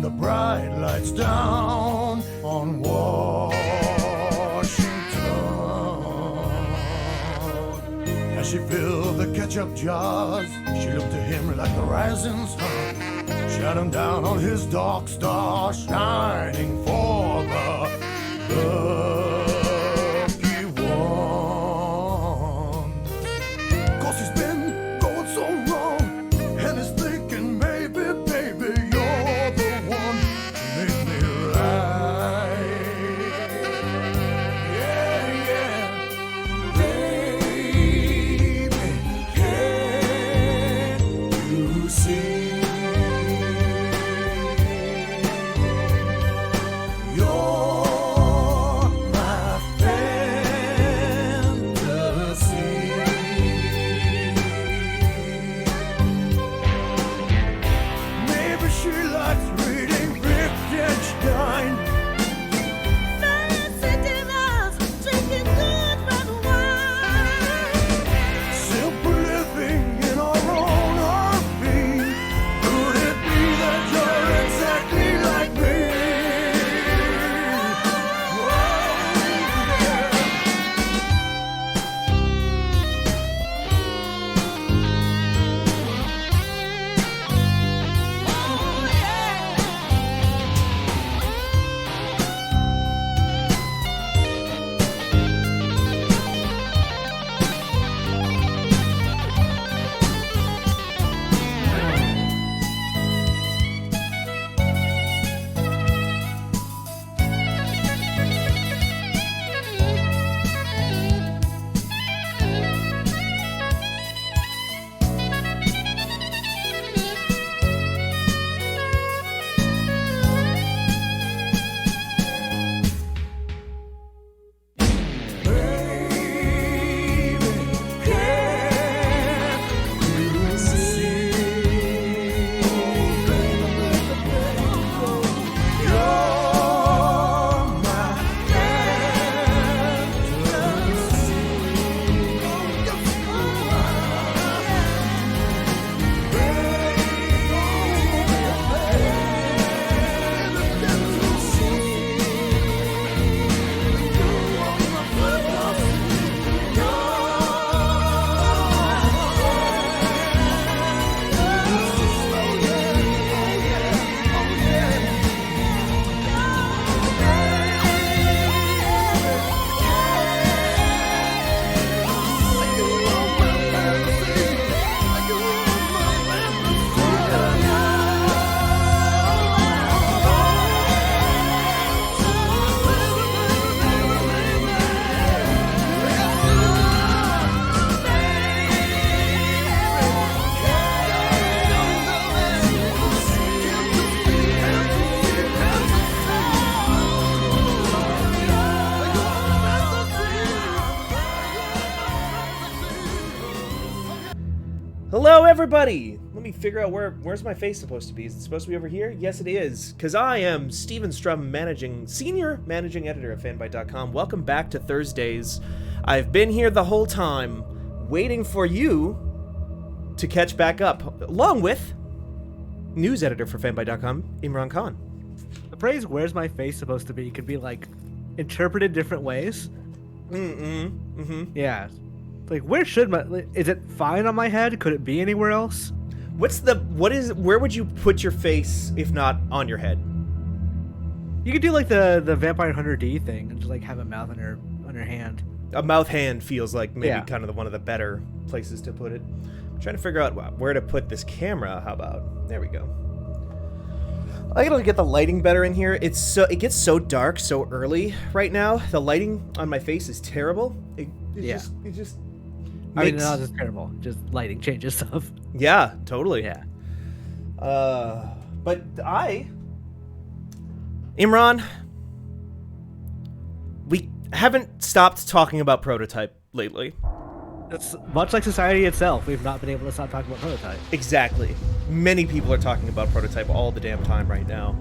the bright lights down on Washington. As she filled the ketchup jars, she looked to him like the rising sun, shining down on his dark star, shining for the lucky one. 'Cause he's been going so wrong, and he's thinking maybe, baby, you're the one to make me right. Yeah, yeah. Baby, can't you see? You're my fantasy. Maybe she likes reading Wittgenstein. Fancy dinners, drinking good red wine. Simple living in our own heartbeat. Could it be that you're exactly like me? Hello, everybody! Let me figure out where's my face supposed to be. Is it supposed to be over here? Yes, it is. Because I am Steven Strum, Senior Managing Editor of Fanbyte.com. Welcome back to Thursdays. I've been here the whole time, waiting for you to catch back up, along with News Editor for Fanbyte.com, Imran Khan. The phrase "where's my face supposed to be" could be like interpreted different ways. Yeah. Like, where should is it fine on my head? Could it be anywhere else? Where would you put your face if not on your head? You could do like the Vampire Hunter D thing and just like have a mouth on her hand. A mouth hand feels like maybe Yeah. kind of one of the better places to put it. I'm trying to figure out where to put this camera. How about, there we go. I gotta get the lighting better in here. It gets so dark so early right now. The lighting on my face is terrible. It just I mean, makes... no, it's terrible. Just lighting changes stuff. Yeah, totally. Yeah. But Imran, we haven't stopped talking about Prototype lately. It's much like society itself. We've not been able to stop talking about Prototype. Exactly. Many people are talking about Prototype all the damn time right now.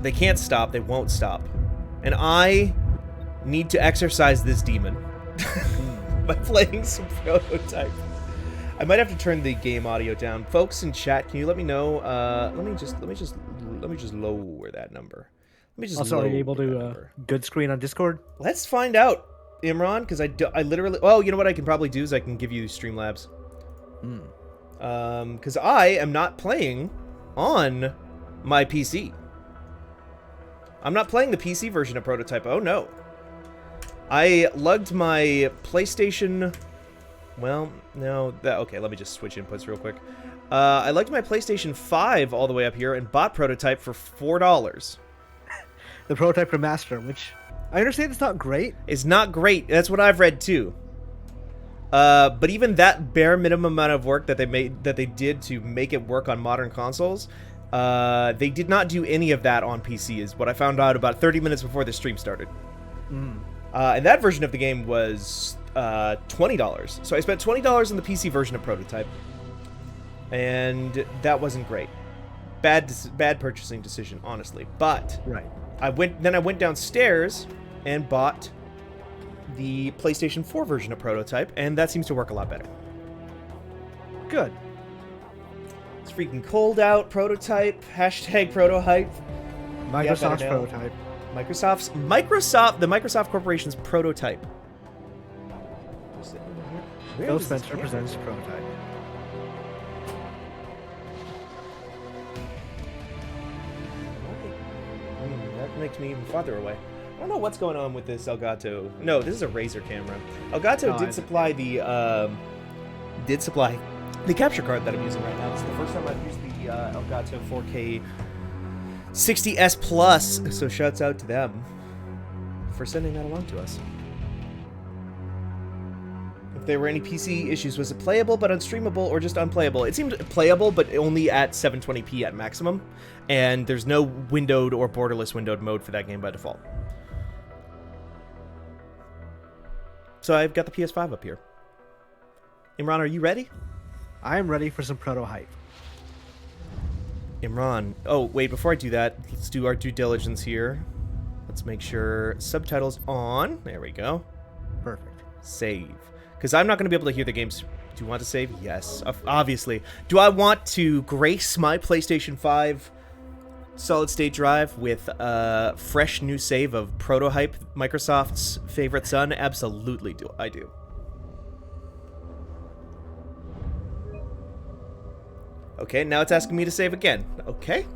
They can't stop. They won't stop. And I need to exercise this demon by playing some Prototype. I might have to turn the game audio down. Folks in chat, can you let me know? Let me just lower that number. Let me just. Also, are you able lower that to number. good screen on Discord? Let's find out, Imran, because I literally. Oh, you know what I can probably do is I can give you Streamlabs. Because I am not playing on my PC. I'm not playing the PC version of Prototype. Oh no. I lugged my PlayStation. Well, no. Okay, let me just switch inputs real quick. I lugged my PlayStation 5 all the way up here and bought Prototype for $4. The Prototype Remaster, which I understand it's not great. It's not great. That's what I've read too. But even that bare minimum amount of work that they did to make it work on modern consoles, they did not do any of that on PC, is what I found out about 30 minutes before the stream started. And that version of the game was $20. So I spent $20 on the PC version of Prototype, and that wasn't great. Bad purchasing decision, honestly. But Right. I went downstairs and bought the PlayStation 4 version of Prototype, and that seems to work a lot better. Good. It's freaking cold out. Prototype. Hashtag Protohype. Microsoft's better now. Prototype. The Microsoft Corporation's Prototype. Where Phil does this Spencer camera presents go? Prototype. That makes me even farther away. I don't know what's going on with this Elgato. No, this is a Razer camera. Elgato Oh, did supply the capture card that I'm using right now. This is the first time I've used the Elgato 4K 60S Plus. So shouts out to them for sending that along to us. If there were any PC issues, was it playable but unstreamable or just unplayable? It seemed playable, but only at 720p at maximum. And there's no windowed or borderless windowed mode for that game by default. So I've got the PS5 up here. Imran, are you ready? I am ready for some Protohype. Imran. Oh, wait, before I do that, let's do our due diligence here. Let's make sure subtitles on. There we go. Perfect. Save. Because I'm not going to be able to hear the games. Do you want to save? Yes, obviously. Do I want to grace my PlayStation 5 solid state drive with a fresh new save of Protohype, Microsoft's favorite son? Absolutely do. I do. Okay, now it's asking me to save again. Okay.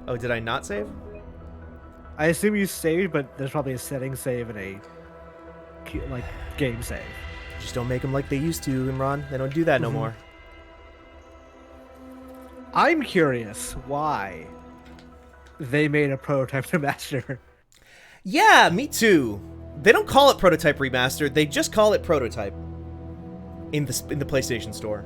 Oh, did I not save? I assume you saved, but there's probably a setting save and a game save. Just don't make them like they used to, Imran. They don't do that no more. I'm curious why they made a Prototype Remaster. Yeah, me too. They don't call it Prototype Remastered. They just call it Prototype in the PlayStation Store.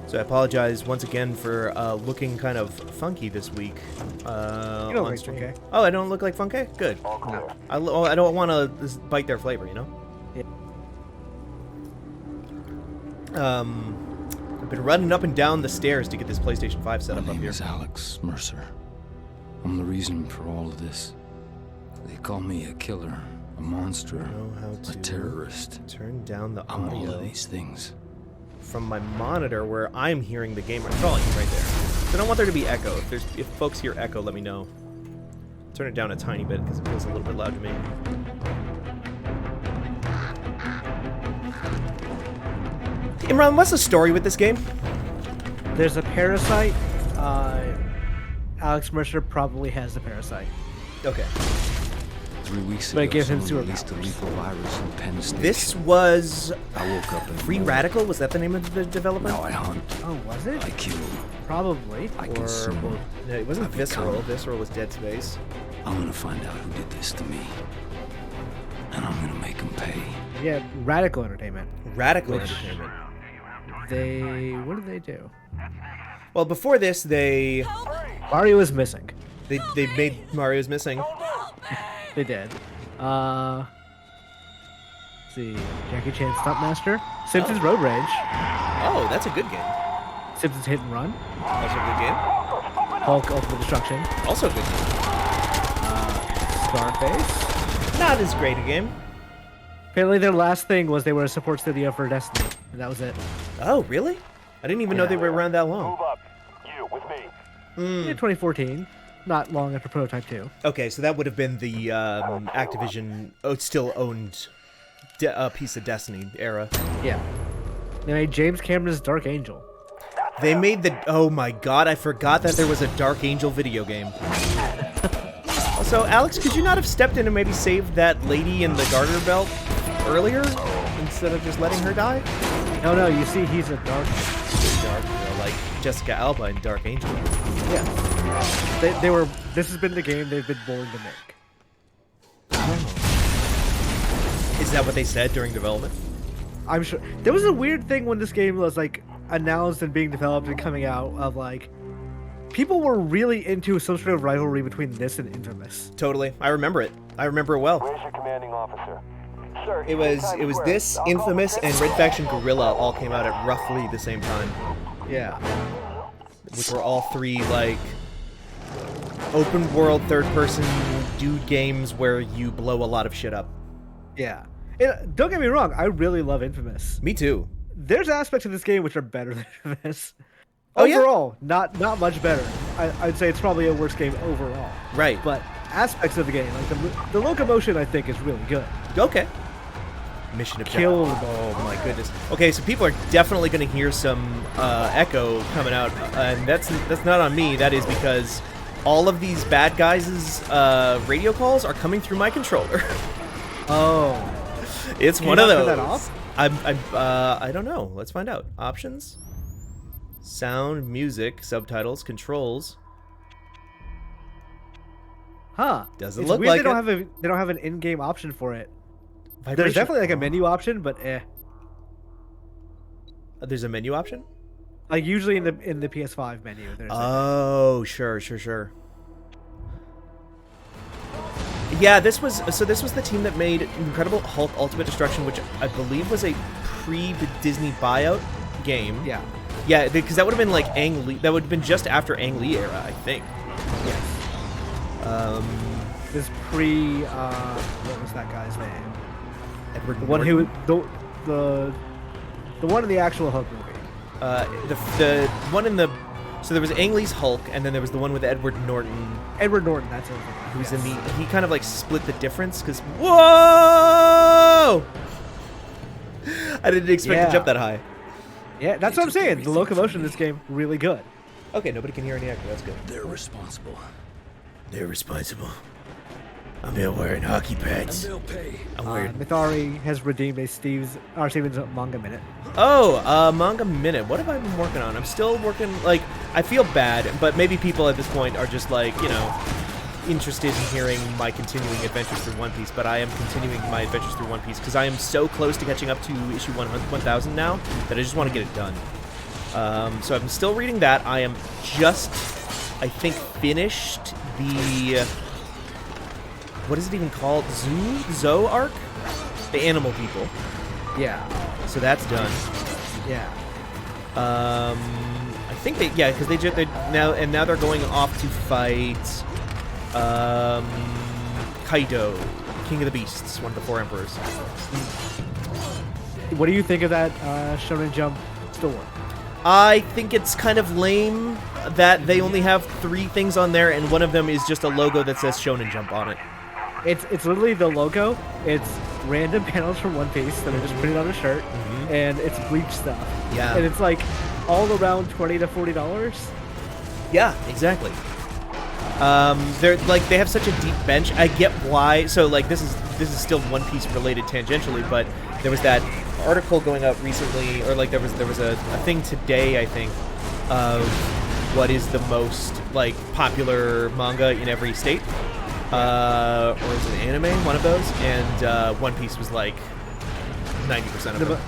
So I apologize once again for looking kind of funky this week. You don't on look stream. funky. Oh, I don't look like funky? Good. No. I don't want to bite their flavor, you know? Yeah. I've been running up and down the stairs to get this PlayStation 5 set My up name here. is Alex Mercer. I'm the reason for all of this. They call me a killer, a monster, know how a to terrorist. Turn down the I'm all audio of these things. from my monitor where I'm hearing the game. It's all right there. So I don't want there to be echo. If folks hear echo, let me know. Turn it down a tiny bit because it feels a little bit loud to me. Imran, what's the story with this game? There's a parasite. Alex Mercer probably has the parasite. Okay. 3 weeks But it ago, gives him someone superpowers. released a lethal virus in Penn State. This was I woke up in the Free morning. Radical? Was that the name of the developer? Now I hunt, Oh, was it? I kill, Probably. I Or, consume. well, no, it wasn't I become. Visceral. Visceral was Dead Space. I'm gonna find out who did this to me. And I'm gonna make them pay. Yeah, Radical Entertainment. Radical Which- Entertainment. What did they do? Well, before this, they Mario is missing. made Mario's Missing. They did. Let's see. Jackie Chan Stuntmaster. Simpsons Road Rage. Oh, that's a good game. Simpsons Hit and Run. Also a good game. Hulk Ultimate Destruction. Also a good game. Scarface. Not as great a game. Apparently their last thing was they were a support studio for Destiny. And that was it. Oh, really? I didn't even know they were around that long. Move up. You, with me. Yeah, 2014, not long after Prototype 2. Okay, so that would have been the Activision still owned piece of Destiny era. Yeah. They made James Cameron's Dark Angel. They made the... Oh my god, I forgot that there was a Dark Angel video game. Also, Alex, could you not have stepped in and maybe saved that lady in the garter belt earlier instead of just letting her die? No, you see, he's a Dark Like Jessica Alba in Dark Angel. Yeah. They were... This has been the game they've been willing to make. Is that what they said during development? I'm sure. There was a weird thing when this game was, like, announced and being developed and coming out of, like... People were really into some sort of rivalry between this and Infamous. Totally. I remember it. I remember it well. Where's your commanding officer? Sir, It was this, Infamous, and Red Faction Guerrilla all came out at roughly the same time. Yeah. Which were all three, like, open world, third person dude games where you blow a lot of shit up. Yeah. And don't get me wrong, I really love Infamous. Me too. There's aspects of this game which are better than Infamous. Oh, yeah? Overall, not much better. I'd say it's probably a worse game overall. Right. But aspects of the game, like the locomotion, I think is really good. Okay. Mission objective. Killed. Oh my goodness. Okay, so people are definitely going to hear some echo coming out, and that's not on me. That is because all of these bad guys' radio calls are coming through my controller. Oh. It's Can one you of not those. turn that off? I don't know. Let's find out. Options, sound, music, subtitles, controls. Huh. Doesn't It's look weird like they don't have an in-game option for it. There's Vibration. definitely like a menu option, but There's a menu option. Like usually in the PS5 menu, there's Oh, sure. Yeah, this was the team that made Incredible Hulk Ultimate Destruction, which I believe was a pre-Disney buyout game. Yeah. Yeah, because that would have been like Ang Lee. That would have been just after Ang Lee era, I think. Yes. This what was that guy's name? Edward The one Norton. who the one in the actual Hulk movie. The one in the... So there was Ang Lee's Hulk, and then there was the one with Edward Norton, Edward Norton, that's it. who's in the... He kind of like split the difference, because... Whoa! I didn't expect to jump that high. Yeah, that's what I'm saying. The locomotion in this game, really good. Okay, nobody can hear any echo. That's good. They're responsible. They're responsible. I'm here wearing hockey pads. They'll pay. I'm weird. Mythari has redeemed a Steven's manga minute. Oh, Manga Minute. What have I been working on? I'm still working, like, I feel bad, but maybe people at this point are just, like, you know, interested in hearing my continuing adventures through One Piece, but I am continuing my adventures through One Piece because I am so close to catching up to issue 1000 now that I just want to get it done. So I'm still reading that. I am just, I think, finished the... What is it even called? Zoo arc? The animal people. Yeah. So that's done. Yeah. I think because they now they're going off to fight Kaido, King of the Beasts, one of the 4 emperors. What do you think of that Shonen Jump store? I think it's kind of lame that they only have 3 things on there, and one of them is just a logo that says Shonen Jump on it. It's literally the logo. It's random panels from One Piece that are just printed on a shirt, and it's Bleach stuff. Yeah. And it's like all around $20 to $40. Yeah, exactly. They're like they have such a deep bench. I get why. So like this is still One Piece related tangentially, but there was that article going up recently, or like there was a thing today, I think, of what is the most like popular manga in every state. Or is it anime? One of those, and One Piece was like 90% of them.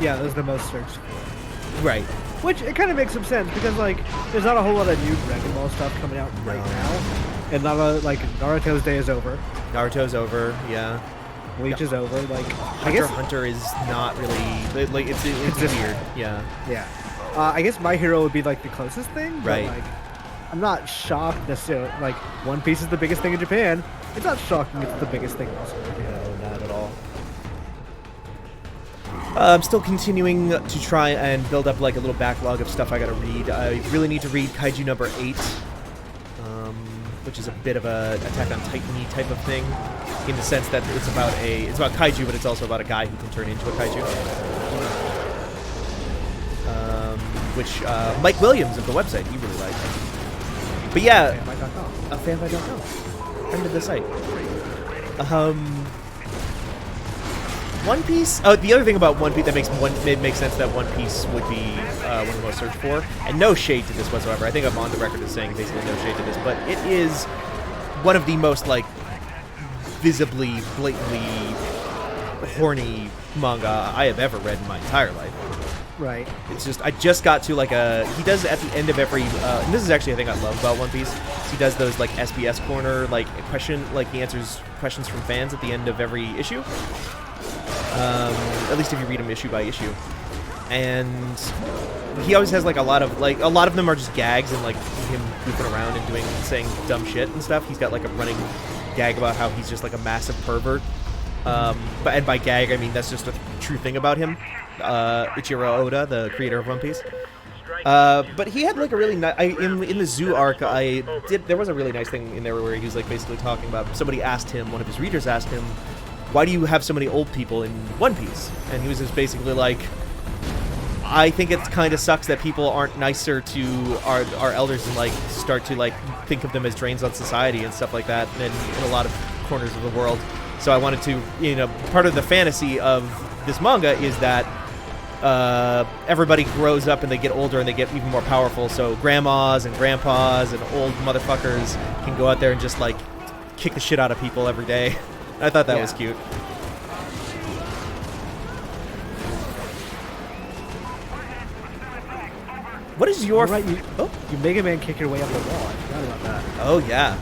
Yeah, those are the most searched for. Right. Which it kind of makes some sense because like there's not a whole lot of new Dragon Ball stuff coming out right now, and not a, like Naruto's day is over, Naruto's over. Yeah. Bleach is over. Like Hunter is not really like it's weird. Yeah. Yeah. I guess My Hero would be like the closest thing. But, Right. like, I'm not shocked necessarily. Like One Piece is the biggest thing in Japan. It's not shocking it's the biggest thing elsewhere. No, not at all. I'm still continuing to try and build up like a little backlog of stuff I gotta read. I really need to read Kaiju number 8, which is a bit of a Attack on Titan-y type of thing, in the sense that it's about kaiju, but it's also about a guy who can turn into a kaiju. Which Mike Williams of the website, he really liked. But yeah, fanby.com, friend of the site. One Piece. Oh, the other thing about One Piece that it makes sense that One Piece would be one of the most searched for, and no shade to this whatsoever. I think I'm on the record as saying basically no shade to this, but it is one of the most like visibly, blatantly horny manga I have ever read in my entire life. Right. It's just, I just got to like he does at the end of every, and this is actually a thing I love about One Piece, he does those like SBS corner, like he answers questions from fans at the end of every issue. At least if you read them issue by issue. And he always has like a lot of them are just gags and like him goofing around and saying dumb shit and stuff. He's got like a running gag about how he's just like a massive pervert. And by gag, I mean that's just a true thing about him. Ichiro Oda, the creator of One Piece. But he had like a really nice, in the zoo arc, there was a really nice thing in there where he was like basically talking about, one of his readers asked him, why do you have so many old people in One Piece? And he was just basically like, I think it kind of sucks that people aren't nicer to our elders and like start to like think of them as drains on society and stuff like that in a lot of corners of the world. So I wanted to, part of the fantasy of this manga is that everybody grows up and they get older and they get even more powerful. So grandmas and grandpas and old motherfuckers can go out there and just like kick the shit out of people every day. I thought that was cute. What is your... Right, you Mega Man kick your way up the wall. I forgot about that. Oh, yeah.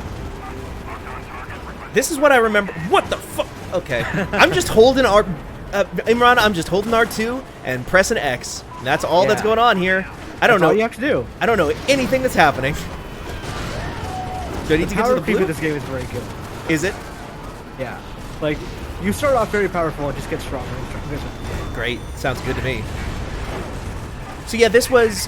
This is what I remember. What the fuck? Okay. I'm just holding Imran, I'm just holding R2 and pressing X. And that's all that's going on here. I don't know. All you have to do. I don't know anything that's happening. Do I need to get to the blue? This game is very good. Is it? Yeah. Like, you start off very powerful and just get stronger and stronger. Great. Sounds good to me. So yeah, this was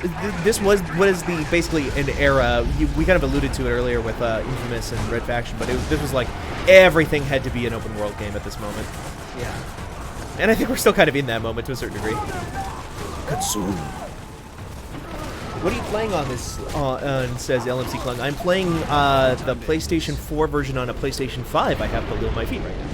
basically an era. We kind of alluded to it earlier with Infamous and Red Faction, but this was like everything had to be an open world game at this moment. Yeah. And I think we're still kind of in that moment to a certain degree. Consume. What are you playing on this? Says LMC Klung. I'm playing the PlayStation 4 version on a PlayStation 5 I have below my feet right now.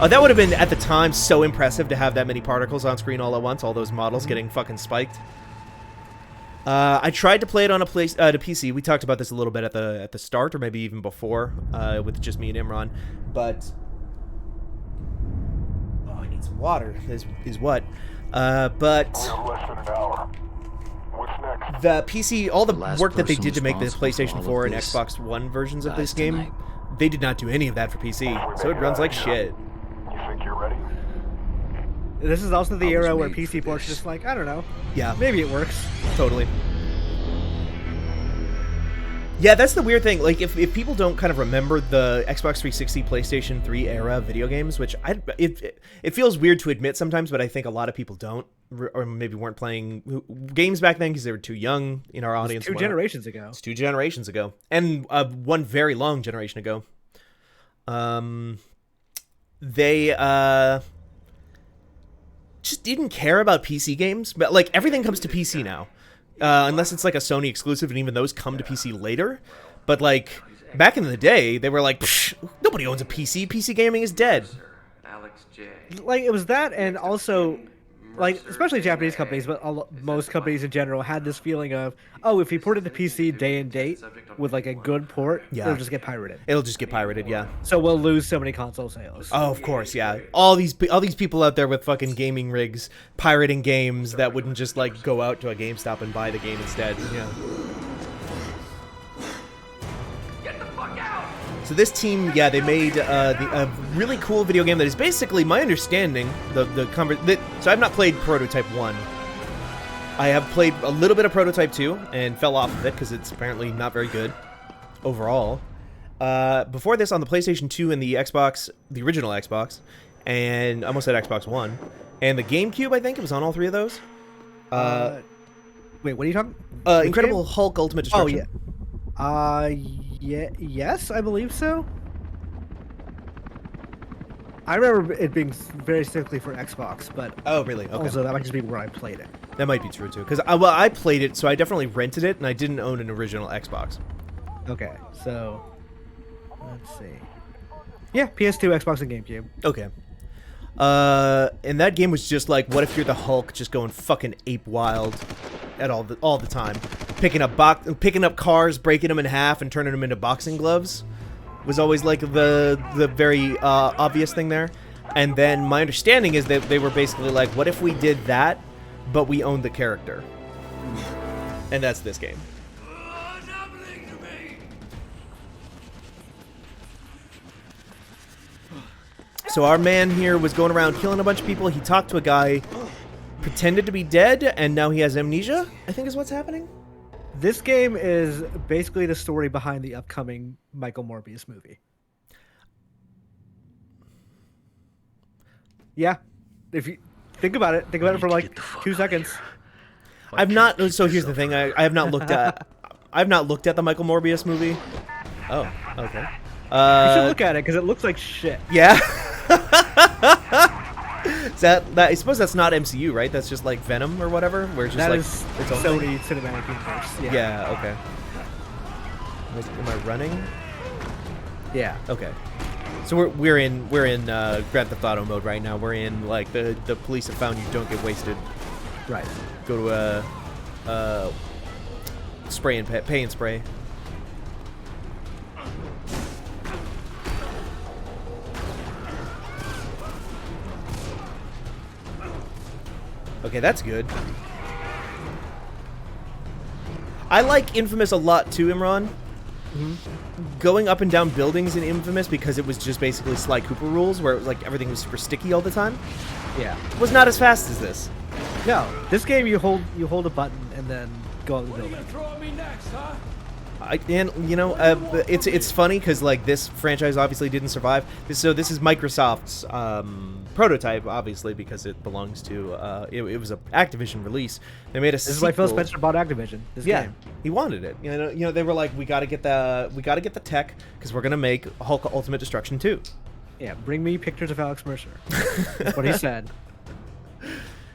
Oh, that would have been, at the time, so impressive to have that many particles on screen all at once, all those models getting fucking spiked. I tried to play it on a PC. We talked about this a little bit at the start, or maybe even before, with just me and Imran. But I need some water. Is what. But We have less than an hour. What's next? the PC, all the last work that they person did to make the responsible for PlayStation all 4 of and this Xbox One versions of this dies game, tonight. they did not do any of that for PC, so it runs like shit. You think you're ready? This is also the I was era where made PC for ports this. just like, I don't know, Yeah, maybe it works. totally. Yeah, that's the weird thing. Like, if people don't kind of remember the Xbox 360, PlayStation 3 era video games, which it feels weird to admit sometimes, but I think a lot of people don't, or maybe weren't playing games back then because they were too young in our audience. Two generations ago. It's 2 generations ago, and one very long generation ago. They just didn't care about PC games, but like everything comes to PC now. Unless it's like a Sony exclusive, and even those come to PC later. But like back in the day, they were like, psh, nobody owns a PC. PC gaming is dead. Like, it was that, and also, like, especially Japanese companies, but most companies in general had this feeling of, oh, if we port it to PC day and date with like a good port, it'll just get pirated. It'll just get pirated, yeah. So we'll lose so many console sales. Oh, of course, yeah. All these people out there with fucking gaming rigs pirating games that wouldn't just like go out to a GameStop and buy the game instead. Yeah. So this team, yeah, they made a really cool video game that is basically, my understanding, so I've not played Prototype 1. I have played a little bit of Prototype 2 and fell off of it because it's apparently not very good overall. Before this, on the PlayStation 2 and the Xbox, the original Xbox, and I almost said Xbox One, and the GameCube, I think it was on all three of those. Wait, what are you talking? Incredible Hulk Ultimate Oh Destruction. yeah. Yes, I believe so. I remember it being very specifically for Xbox, but Oh, really? Okay. also that might just be where I played it. That might be true too, because I played it, so I definitely rented it, and I didn't own an original Xbox. Okay, so let's see. Yeah, PS2, Xbox, and GameCube. Okay. And that game was just like, what if you're the Hulk, just going fucking ape wild at all the time, picking up cars, breaking them in half, and turning them into boxing gloves. Was always like the very obvious thing there. And then my understanding is that they were basically like, what if we did that, but we owned the character? And that's this game. So our man here was going around killing a bunch of people. He talked to a guy, pretended to be dead, and now he has amnesia, I think is what's happening. This game is basically the story behind the upcoming Michael Morbius movie. Yeah, if you think about it for like 2 seconds. I've not. So here's the thing. I have not looked at. I've not looked at the Michael Morbius movie. Oh, okay. You should look at it because it looks like shit. Yeah. Is that I suppose that's not MCU, right? That's just like Venom or whatever, where it's just That like is its own thing? Sony Cinematic Universe. Yeah. Yeah. Okay. Am I running? Yeah. Okay. So we're in Grand Theft Auto mode right now. We're in like the police have found you, don't get wasted. Right. Go to a spray and pay and spray. Okay, that's good. I like Infamous a lot too, Imran. Going up and down buildings in Infamous, because it was just basically Sly Cooper rules, where it was like everything was super sticky all the time, Yeah. was not as fast as this. No, this game you hold a button and then go up the building. It's funny because like this franchise obviously didn't survive. So this is Microsoft's Prototype, obviously, because it belongs to it was a Activision release. They made a This is why Phil Spencer bought Activision. This Yeah, game. he wanted it. You know, they were like, we got to get the tech because we're gonna make Hulk Ultimate Destruction 2. Yeah, bring me pictures of Alex Mercer. That's what he said.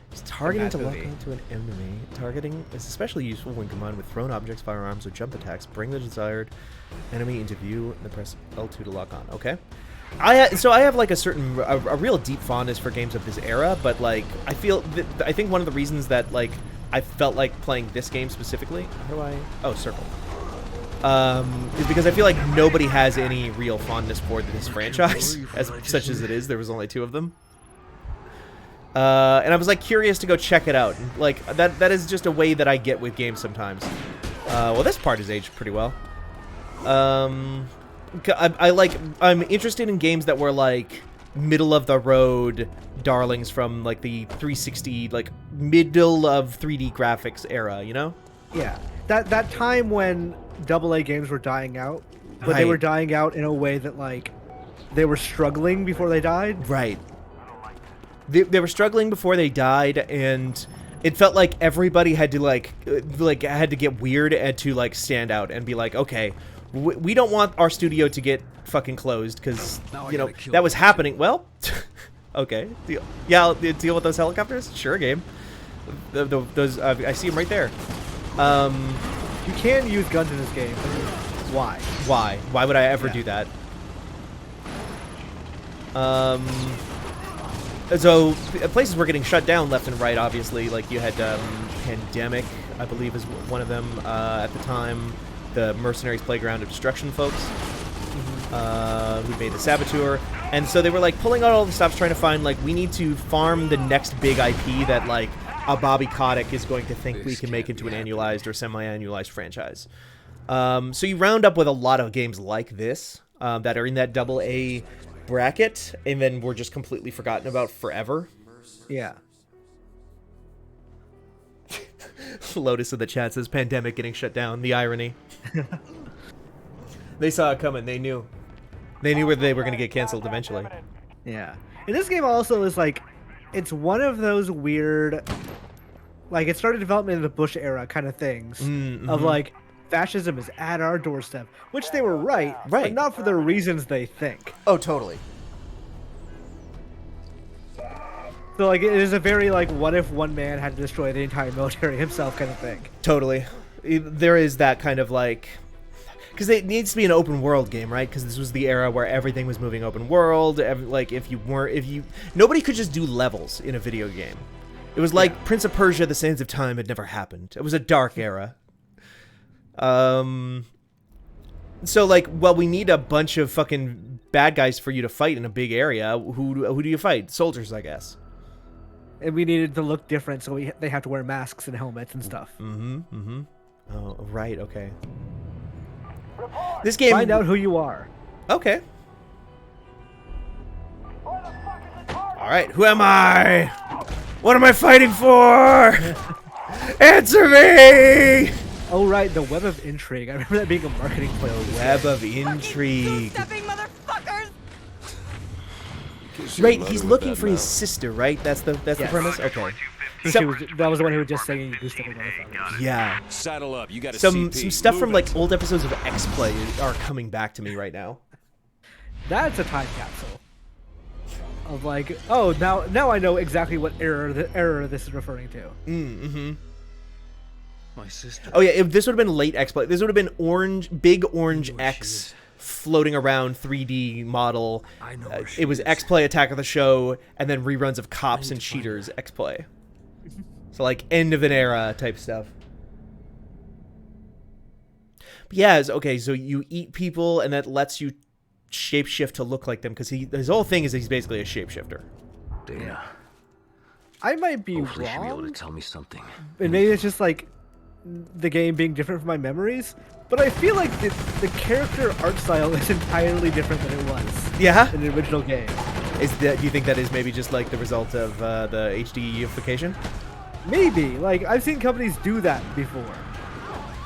He's targeting to that lock movie. onto an enemy. Targeting is especially useful when combined with thrown objects, firearms, or jump attacks. Bring the desired enemy into view and then press L2 to lock on. Okay. I have like a real deep fondness for games of this era, but like I think one of the reasons that like I felt like playing this game specifically. How do I? Oh, circle. Is because I feel like nobody has any real fondness for this franchise, such as it is. There was only 2 of them. And I was like curious to go check it out. Like that is just a way that I get with games sometimes. Well, this part is aged pretty well. I'm interested in games that were like middle of the road darlings from like the 360, like middle of 3D graphics era, you know? Yeah, that time when AA games were dying out, but they Right. were dying out in a way that like they were struggling before they died. Right. They were struggling before they died, and it felt like everybody had to like had to get weird and to like stand out and be like, okay, we don't want our studio to get fucking closed because you know that was happening. Well, okay, I'll deal with those helicopters. Sure, game. Those I see them right there. You can use guns in this game. Why? Why would I ever Yeah. do that? So places were getting shut down left and right. Obviously, like you had Pandemic, I believe, is one of them at the time. The Mercenaries Playground of Destruction folks, who made the Saboteur, and so they were like pulling out all the stops, trying to find like we need to farm the next big IP that like a Bobby Kotick is going to think we can make into an annualized or semi-annualized franchise. So you round up with a lot of games like this that are in that AA bracket, and then we're just completely forgotten about forever. Yeah. Lotus in the chat says Pandemic getting shut down. The irony. They saw it coming. They knew. They knew where they were going to get canceled eventually. Yeah. And this game also is like, it's one of those weird, like it started development in the Bush era kind of things of like fascism is at our doorstep, which they were right, but not for the reasons they think. Oh, totally. So like it is a very like what if one man had to destroy the entire military himself kind of thing. Totally. There is that kind of like, because it needs to be an open world game, right? Because this was the era where everything was moving open world. Like nobody could just do levels in a video game. It was like Prince of Persia: The Sands of Time had never happened. It was a dark era. So like, well, we need a bunch of fucking bad guys for you to fight in a big area. Who do you fight? Soldiers, I guess. And we needed to look different, so they have to wear masks and helmets and stuff. Oh, right. Okay. This game. Find out who you are. Okay. All right. Who am I? What am I fighting for? Answer me! Oh right, the web of intrigue. I remember that being a marketing play. Web of intrigue. Stepping motherfuckers! Right. He's looking for his sister. Right. That's the premise. Okay. So, that was the one who was just singing "Goose-stepping motherfuckers." Yeah. Saddle up. You got some stuff from like old episodes of X-Play are coming back to me right now. That's a time capsule of like, oh, now I know exactly what error this is referring to. My sister. Oh yeah, if this would have been late X-Play. This would have been big orange X floating around 3D model. I know It was X-Play, Attack of the Show, and then reruns of Cops and Cheaters X-Play. So like end of an era type stuff. But yeah, okay, so you eat people and that lets you shapeshift to look like them because his whole thing is he's basically a shapeshifter. Dana. I might be Hopefully she'll be able to wrong, tell me something. and maybe it's just like the game being different from my memories. But I feel like the character art style is entirely different than it was Yeah? in the original game. Do you think that is maybe just like the result of the HDification? Maybe. Like, I've seen companies do that before.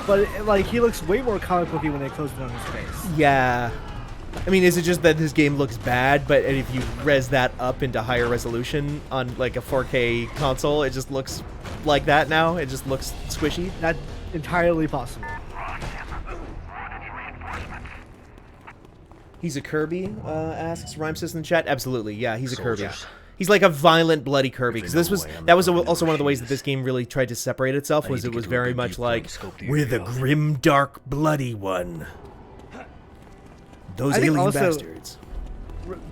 But, like, he looks way more comic booky when they close it on his face. Yeah. I mean, is it just that this game looks bad, but if you res that up into higher resolution on, like, a 4K console, it just looks like that now? It just looks squishy? That's entirely possible. He's a Kirby, asks Rhymesys in the chat. Absolutely, yeah, he's a Kirby. Soldiers. He's like a violent, bloody Kirby. Because that was also one of the ways that this game really tried to separate itself. Was it was very much like we're the grim, dark, bloody one. Those I think alien also- bastards.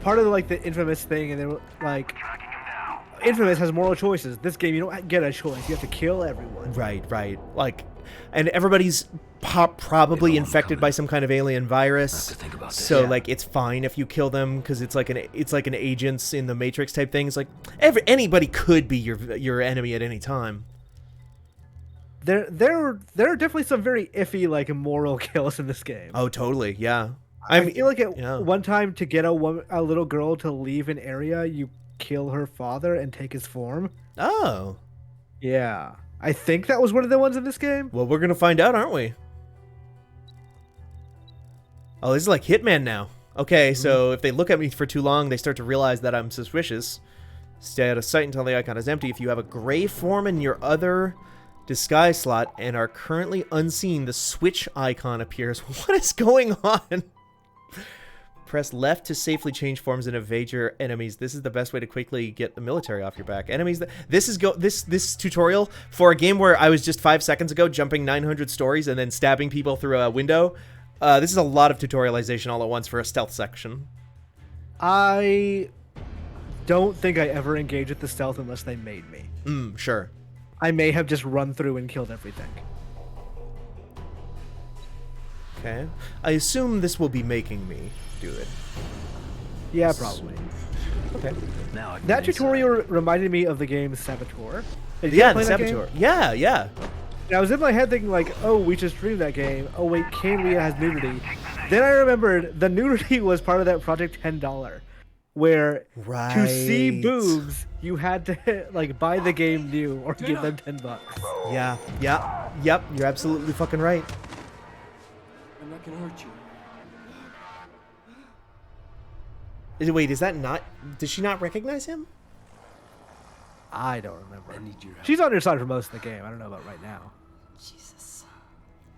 Part of, like, the Infamous thing, and then, like, Infamous has moral choices. This game, you don't get a choice. You have to kill everyone. Right. Like, and everybody's probably infected by some kind of alien virus. to think about this. So Yeah. like, it's fine if you kill them because it's like an agents in the Matrix type thing. It's like anybody could be your enemy at any time. There are definitely some very iffy, like, moral kills in this game. Oh, totally. Yeah. I feel like at yeah. one time to get a little girl to leave an area, you kill her father and take his form. Oh. Yeah. I think that was one of the ones in this game. Well, we're gonna find out, aren't we? Oh, this is like Hitman now. Okay, so if they look at me for too long, they start to realize that I'm suspicious. Stay out of sight until the icon is empty. If you have a gray form in your other disguise slot and are currently unseen, the switch icon appears. What is going on? Press left to safely change forms and evade your enemies. This is the best way to quickly get the military off your back. Enemies. This tutorial for a game where I was just 5 seconds ago jumping 900 stories and then stabbing people through a window. This is a lot of tutorialization all at once for a stealth section. I don't think I ever engaged with the stealth unless they made me. Sure. I may have just run through and killed everything. Okay. I assume this will be making me do it. Yeah, probably. Okay. Now I can That get tutorial reminded me of the game Saboteur. Did you Yeah, play the that game? Saboteur. Yeah. And I was in my head thinking like, oh, we just streamed that game. Oh wait, Canlia has nudity. Then I remembered the nudity was part of that Project $10, where to see Right. boobs you had to like buy the game new or give them $10. Yeah. Yep. You're absolutely fucking right. I'm not gonna hurt you. Wait, is that not? Does she not recognize him? I don't remember. She's on your side for most of the game. I don't know about right now. Jesus.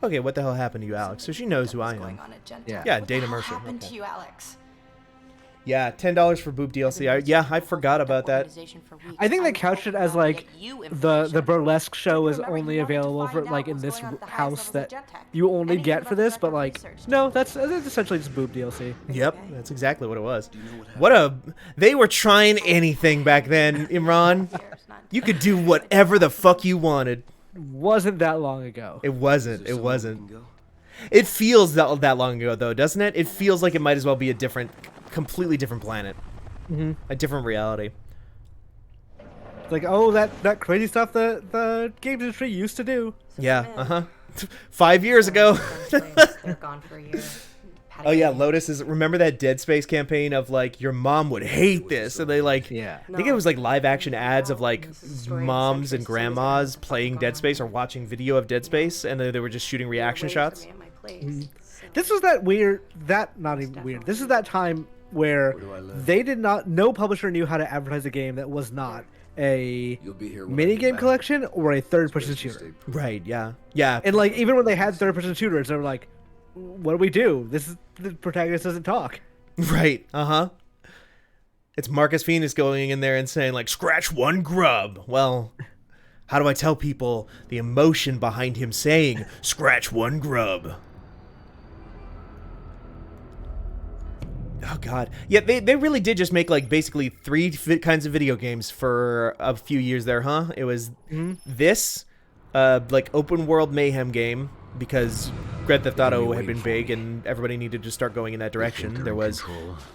Okay, what the hell happened to you, Alex? So she knows who I Going am. on at Gentech. Yeah. Yeah, What Dana the hell Mercer, happened okay. to you, Alex? Yeah, $10 for Boop DLC. I forgot about that. I think they couched it as like the burlesque show is only available for like in this house that you only get for this, but like no, that's essentially just boob DLC. Yep, that's exactly what it was. They were trying anything back then, Imran. You could do whatever the fuck you wanted. Wasn't that long ago. It wasn't. It wasn't. It feels that long ago though, doesn't it? It feels like it might as well be a completely different planet. A different reality. Like, oh, that crazy stuff the games industry used to do. Yeah, 5 years ago. They're gone for a year. Oh yeah, Lotus is. Remember that Dead Space campaign of like your mom would hate this, and they like. Yeah. I think it was like live action ads of like moms and grandmas playing Dead Space or watching video of Dead Space, and they were just shooting reaction shots. This was that weird. Not even weird. This is that time where they did not. No publisher knew how to advertise a game that was not a minigame collection or a third-person shooter. Right. Yeah. Yeah. And like even when they had third-person shooters, they were like, "What do we do? The protagonist doesn't talk." Right. It's Marcus Phoenix going in there and saying like, "Scratch one grub." Well, how do I tell people the emotion behind him saying "scratch one grub"? Oh god, yeah, they really did just make like basically three kinds of video games for a few years there, huh? It was this, like open world mayhem game because Grand Theft Auto had been big and everybody needed to start going in that direction. There was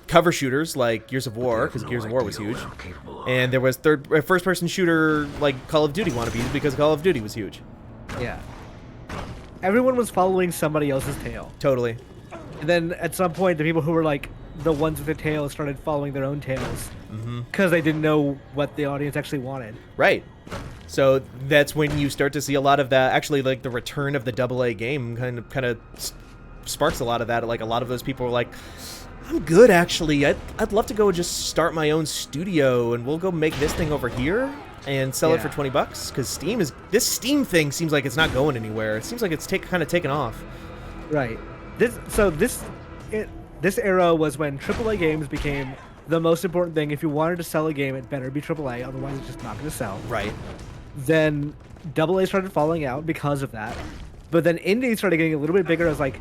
cover shooters like Gears of War because Gears of War was huge, and there was first person shooter like Call of Duty wannabes because Call of Duty was huge. Yeah. Everyone was following somebody else's tail. Totally. And then at some point, the people who were like the ones with the tails started following their own tails because they didn't know what the audience actually wanted. Right. So that's when you start to see a lot of that. Actually, like the return of the AA game kind of sparks a lot of that. Like a lot of those people were like, "I'm good, actually. I'd love to go just start my own studio, and we'll go make this thing over here and sell it for $20 because this Steam thing seems like it's not going anywhere. It seems like it's kind of taken off." Right. This era was when AAA games became the most important thing. If you wanted to sell a game, it better be AAA, otherwise it's just not going to sell. Right. Then AA started falling out because of that. But then indies started getting a little bit bigger as like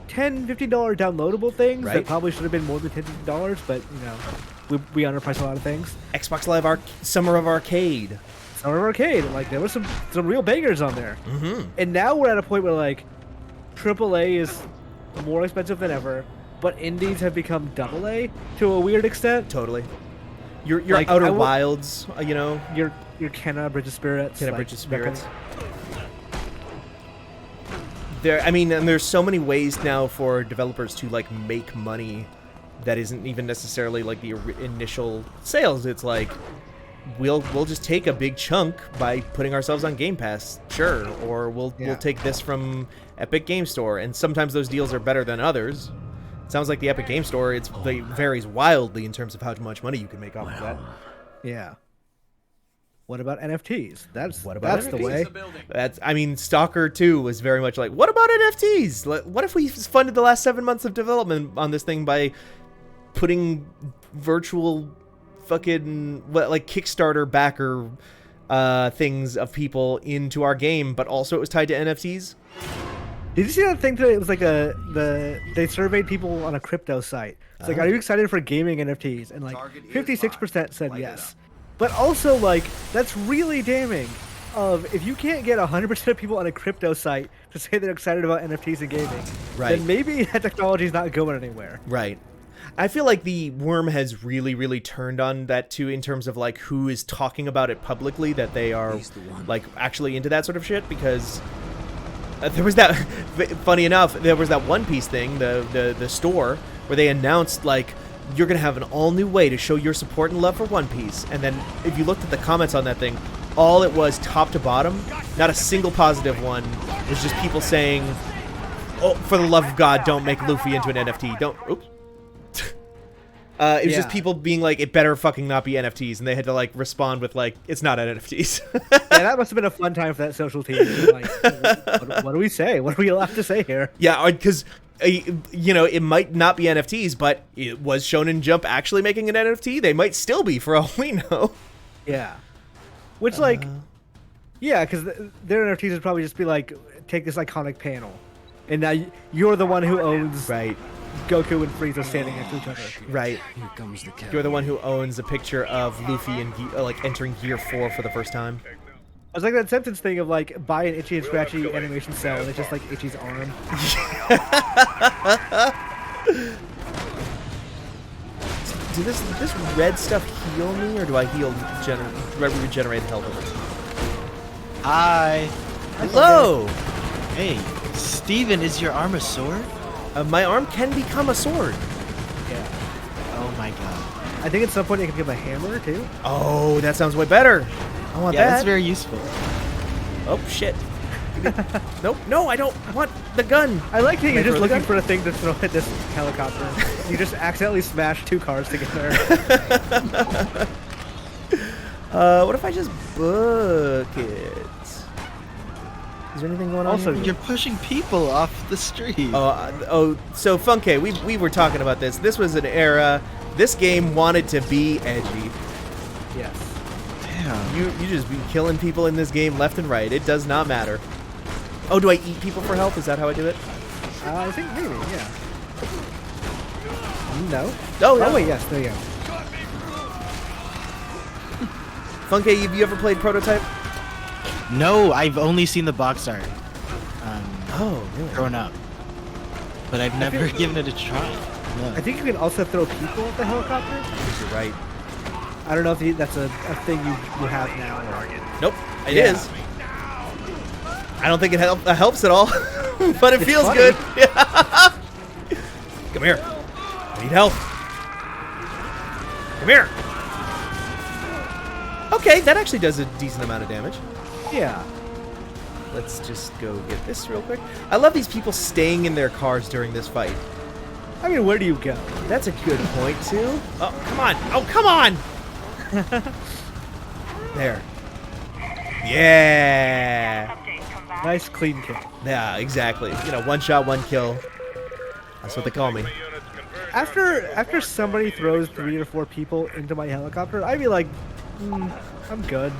$10, $15 downloadable things that probably should have been more than $10, $15, but you know, we underpriced a lot of things. Xbox Live Summer of Arcade. Summer of Arcade, like there was some real bangers on there. And now we're at a point where like AAA is more expensive than ever, but indies have become AA to a weird extent. Totally. Your Like, Outer Wilds, you know. Your Kenna Bridge of Spirits. Kenna Bridge of Spirits. And there's so many ways now for developers to like make money that isn't even necessarily like the initial sales. It's like we'll just take a big chunk by putting ourselves on Game Pass, sure, or we'll take this from Epic Game Store, and sometimes those deals are better than others. It sounds like the Epic Game Store it varies wildly in terms of how much money you can make off of that. Yeah. What about NFTs? That's NFTs? the way. Stalker 2 was very much like, what about NFTs? What if we funded the last 7 months of development on this thing by putting virtual fucking like Kickstarter backer things of people into our game, but also it was tied to NFTs? Did you see that thing today? It was like they surveyed people on a crypto site. It's like, are you excited for gaming NFTs? And like 56% said yes. But also like that's really damning. If you can't get 100% of people on a crypto site to say they're excited about NFTs and gaming, then maybe that technology is not going anywhere. Right. I feel like the worm has really, really turned on that too in terms of like who is talking about it publicly, that they are like actually into that sort of shit, because there was that, funny enough, there was that One Piece thing, the store, where they announced like, you're going to have an all-new way to show your support and love for One Piece. And then if you looked at the comments on that thing, all it was top to bottom, not a single positive one, was just people saying, oh, for the love of God, don't make Luffy into an NFT. Don't, oops. It was just Yeah. people being like, it better fucking not be NFTs, and they had to like respond with like, it's not NFTs. Yeah, that must have been a fun time for that social team. Like, what do we say? What are we allowed to say here? Yeah, because it might not be NFTs, but it was Shonen Jump actually making an NFT. They might still be, for all we know. Yeah. Which, yeah, because their NFTs would probably just be like, take this iconic panel, and now you're the one who owns Right, Goku and Frieza standing next to each other. right. Here comes the cat. You're the one who owns a picture of Luffy and like entering Gear 4 for the first time. It's like that sentence thing of like, buy an Itchy and Scratchy animation cell, and it's just like Itchy's arm. Do this red stuff heal me, or do I heal regenerate health over time? Hi. Hello! Hey, Steven, is your arm a sword? My arm can become a sword. Yeah. Oh my god. I think at some point it can become a hammer too. Oh, that sounds way better. I want Yeah, that. that's very useful. Oh, shit. Nope, no, I don't want the gun. I like that you're Wait, just for the looking gun? for a thing to throw at this helicopter. You just accidentally smashed 2 cars together. What if I just book it? Is there anything going on Also, here? You're pushing people off the street. So Funke, we were talking about this. This was an era. This game wanted to be edgy. Yes. Damn. You just be killing people in this game left and right. It does not matter. Oh, do I eat people for health? Is that how I do it? I think maybe, yeah. No? Oh, no. Oh, wait, yes, there you go. Funke, have you ever played Prototype? No, I've only seen the box art. Oh, really? Growing up. But I've never given it a try. No. I think you can also throw people at the helicopter. You're right. I don't know if that's a thing you have now. Or... Nope, it Yeah. is. I don't think it helps at all, but it feels funny. good. Come here. I need help. Come here. Okay, that actually does a decent amount of damage. Yeah. Let's just go get this real quick. I love these people staying in their cars during this fight. I mean, where do you go? That's a good point, too. Oh, come on. Oh, come on. There. Yeah. Nice clean kill. Yeah, exactly. One shot, one kill. That's what they call me. After somebody throws 3 or 4 people into my helicopter, I'd be like, I'm good.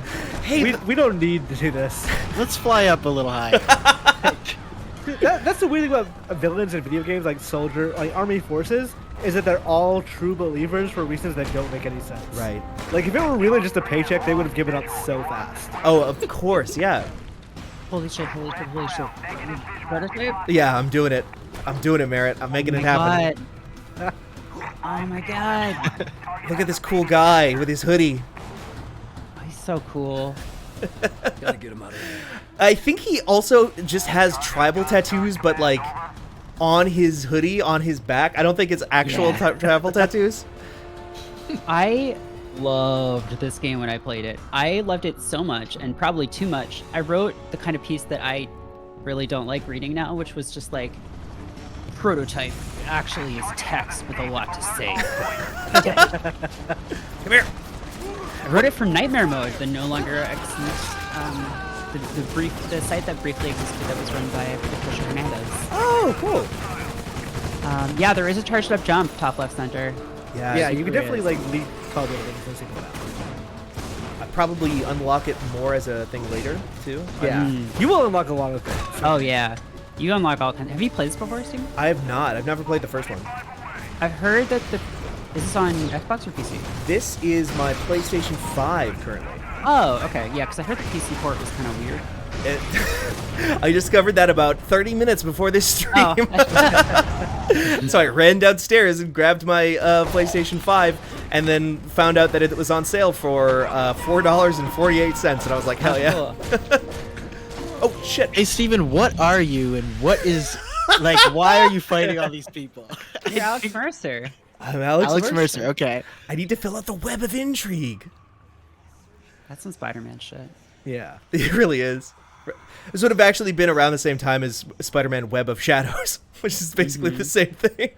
Hey, we don't need to do this. Let's fly up a little high. That's the weird thing about villains in video games, like army forces, is that they're all true believers for reasons that don't make any sense. right. Like, if it were really just a paycheck, they would have given up so fast. Oh, of course, yeah. Holy shit, holy shit, holy shit. Prototype? Yeah, I'm doing it. I'm doing it, Merritt. I'm making it happen. Oh my god. Look at this cool guy with his hoodie. He's so cool. Gotta get him out of here. I think he also just has tribal tattoos, but like on his hoodie, on his back. I don't think it's actual Yeah. tribal tattoos. I loved this game when I played it. I loved it so much, and probably too much. I wrote the kind of piece that I really don't like reading now, which was just like, Prototype actually is text with a lot to say. Come here. I wrote it for Nightmare Mode, the no longer the site that briefly existed that was run by Patricia Hernandez. Oh, cool. Yeah, there is a charged up jump top left center. Yeah, you can there definitely is. like leap tall buildings and single out. I'd probably unlock it more as a thing later too. Yeah, you will unlock a lot of things. Oh yeah, you unlock all kinds. Have you played this before, Steven? I have not. I've never played the first one. I've heard that is this on Xbox or PC? This is my PlayStation 5 currently. Oh, okay, yeah, because I heard the PC port was kind of weird. I discovered that about 30 minutes before this stream. Oh. So I ran downstairs and grabbed my PlayStation 5 and then found out that it was on sale for $4.48, and I was like, hell yeah. Cool. Oh, shit. Hey, Steven, what are you and what is, like, why are you fighting all these people? Hey, Alex Mercer. I'm Alex Mercer, okay. I need to fill out the web of intrigue. That's some Spider-Man shit. Yeah. It really is. This would have actually been around the same time as Spider-Man Web of Shadows, which is basically the same thing.